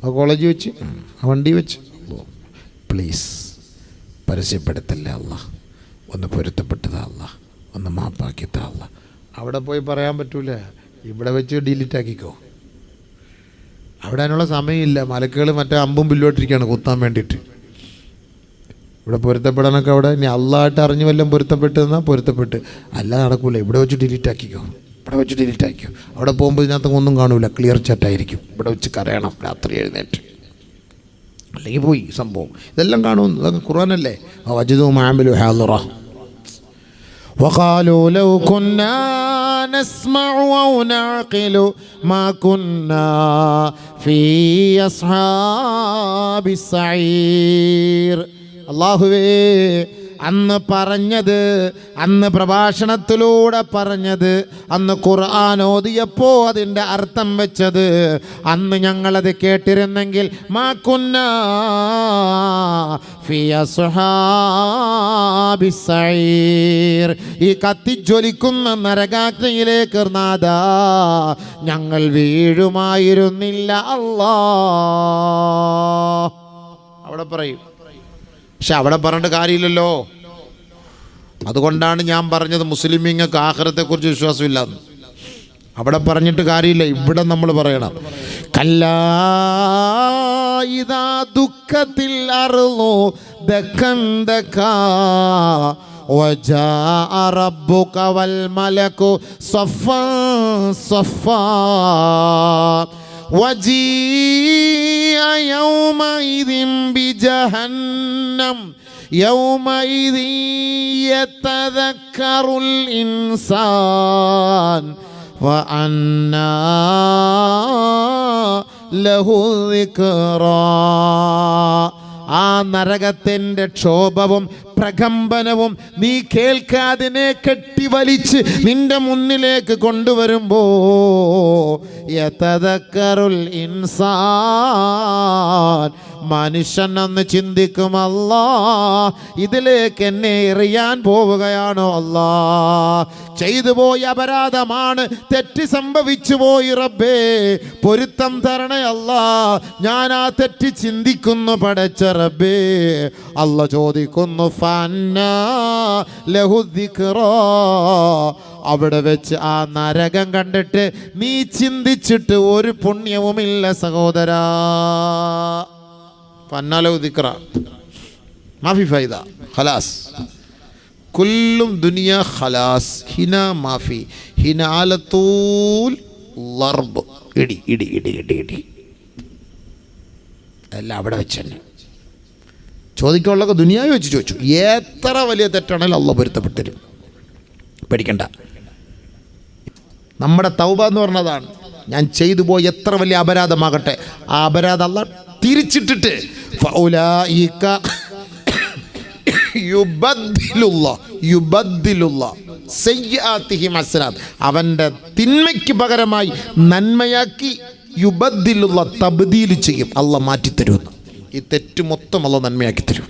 ആ കോളേജ് വെച്ച്, ആ വണ്ടി വെച്ച്. പ്ലീസ് പരസ്യപ്പെടുത്തല്ലേ അല്ലാഹ്. ഒന്ന് പൊരുത്തപ്പെട്ടതാ അല്ലാഹ്, ഒന്ന് മാപ്പാക്കിത്താ അല്ലാഹ്. അവിടെ പോയി പറയാൻ പറ്റൂല, ഇവിടെ വെച്ച് ഡിലീറ്റ് ആക്കിക്കോ. അവിടെ അതിനുള്ള സമയമില്ല. മലക്കുകൾ മറ്റേ അമ്പും ബില്ലോട്ടിരിക്കുകയാണ് കുത്താൻ വേണ്ടിയിട്ട്. ഇവിടെ പൊരുത്തപ്പെടാനൊക്കെ അവിടെ ഇനി അള്ളായിട്ട് അറിഞ്ഞു വല്ലതും പൊരുത്തപ്പെട്ടെന്നാൽ പൊരുത്തപ്പെട്ട്, അല്ല നടക്കൂല. ഇവിടെ വെച്ച് ഡിലീറ്റ് ആക്കിക്കോ, ഇവിടെ വെച്ച് ഡിലീറ്റ് ആക്കിക്കോ. അവിടെ പോകുമ്പോൾ ഇതിനകത്ത് ഒന്നും കാണൂല, ക്ലിയർ ചാറ്റായിരിക്കും. ഇവിടെ വെച്ച് കരയണം രാത്രി എഴുന്നേറ്റ്, അല്ലെങ്കിൽ പോയി സംഭവം. ഇതെല്ലാം കാണും, അതൊക്കെ ഖുർആനല്ലേ. വജദൂ മഅമിലു ഹാളിറ. وقالوا لو كنا نسمع أو نعقل ما كنا في أصحاب السعير. അല്ലാഹുവേ, അന്ന് പറഞ്ഞത്, അന്ന് പ്രഭാഷണത്തിലൂടെ പറഞ്ഞത്, അന്ന് ഖുർആൻ ഓതിയപ്പോൾ അതിൻ്റെ അർത്ഥം വെച്ചത്, അന്ന് ഞങ്ങളത് കേട്ടിരുന്നെങ്കിൽ മാ കുന്നാ ഫീ അസ്ഹാബിസ് സഈർ, ഈ കത്തിജ്വലിക്കുന്ന നരകാഗ്നിയിലേക്ക് നാദാ ഞങ്ങൾ വീഴുമായിരുന്നില്ല അല്ലാ. അവിടെ പറയും. പക്ഷെ അവിടെ പറഞ്ഞിട്ട് കാര്യമില്ലല്ലോ. അതുകൊണ്ടാണ് ഞാൻ പറഞ്ഞത് മുസ്ലിമീങ്ങൾക്ക് ആഖിറത്തെക്കുറിച്ച് വിശ്വാസമില്ലാന്ന്. അവിടെ പറഞ്ഞിട്ട് കാര്യമില്ല, ഇവിടെ നമ്മൾ പറയണം. കല്ലാ ഇദാ ദുഃഖത്തിൽ അർളു ദക്കൻ ദക്കാ വജാഅ റബ്ബുക വൽ മലകു സഫൻ സഫാ وجيء يومئذ بجهنم يومئذ يتذكر الإنسان وأنى له الذكرى. ആ നരകത്തിൻ്റെ ക്ഷോഭവും പ്രകമ്പനവും നീ കേൾക്കാതിനെ കെട്ടിവലിച്ച് നിന്റെ മുന്നിലേക്ക് കൊണ്ടുവരുമ്പോ യതദക്കറുൽ ഇൻസാൻ, മനുഷ്യൻ ഒന്ന് ചിന്തിക്കും, അല്ലാ ഇതിലേക്ക് എന്നെ എറിയാൻ പോവുകയാണോ അല്ലാ, ചെയ്തു പോയ അപരാധമാണ്, തെറ്റ് സംഭവിച്ചു പോയി റബ്ബേ, പൊരുത്തം തരണേ അല്ലാ, ഞാൻ ആ തെറ്റ് ചിന്തിക്കുന്നു പടച്ച റബ്ബേ. അല്ലാ ചോദിക്കുന്നു ഫന്നാ ലഹു ദിക്റാ. അവിടെ വെച്ച് ആ നരകം കണ്ടിട്ട് നീ ചിന്തിച്ചിട്ട് ഒരു പുണ്യവുമില്ല സഹോദരാ. ഫന്നാ ലഹു ദിക്റാ മാഫി ഫൈദ ഖലാസ് കുല്ലും ദുനിയ ഖലാസ് ഹിന മാഫി ഹിന ആലത്തൂൽ ലർബ്, ഇടി ഇടി ഇടി ഇടി ഇടി എല്ലാം അവിടെ വെച്ച് തന്നെ. ചോദിക്കാനുള്ളതൊക്കെ ദുനിയാവി വെച്ച് ചോദിച്ചു. എത്ര വലിയ തെറ്റാണെങ്കിലും അള്ളാഹ് പൊരുത്തപ്പെട്ടരും, പേടിക്കണ്ട. നമ്മുടെ തൗബ എന്ന് പറഞ്ഞതാണ്. ഞാൻ ചെയ്തു പോയ എത്ര വലിയ അപരാധമാകട്ടെ, ആ അപരാധം അല്ലാഹ് തിരിച്ചിട്ടിട്ട് ഫൗലായിക സയ്യിആതിഹിം ഹസനാത്ത്, അവൻ്റെ തിന്മയ്ക്ക് പകരമായി നന്മയാക്കി യുബദ്ദിലുള്ള തബ്ദീൽ ചെയ്യും, അള്ളാഹ് മാറ്റിത്തരുമെന്ന്. ഈ തെറ്റ് മൊത്തം അള്ളാഹ് നന്മയാക്കി തരും.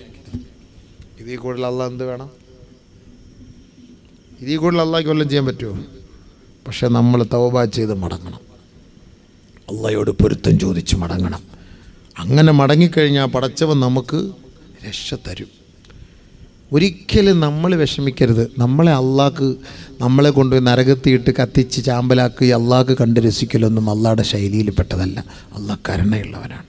ഇതിൽ കൂടുതൽ അള്ളാഹ് എന്ത് വേണം? ഇതിൽ കൂടുതൽ അള്ളാഹ്ക്ക് വല്ലതും ചെയ്യാൻ പറ്റുമോ? പക്ഷെ നമ്മൾ തൗബ ചെയ്ത് മടങ്ങണം, അള്ളാഹയോട് പൊരുത്തം ചോദിച്ച് മടങ്ങണം. അങ്ങനെ മടങ്ങിക്കഴിഞ്ഞാൽ പടച്ചവൻ നമുക്ക് രക്ഷ തരും. ഒരിക്കലും നമ്മൾ വിഷമിക്കരുത്. നമ്മളെ കൊണ്ടുപോയി നരകത്തിയിട്ട് കത്തിച്ച് ചാമ്പലാക്കി അള്ളാഹ്ക്ക് കണ്ട് രസിക്കലൊന്നും അള്ളാഹുടെ ശൈലിയിൽ പെട്ടതല്ല. അള്ളാഹ് കരുണയുള്ളവനാണ്.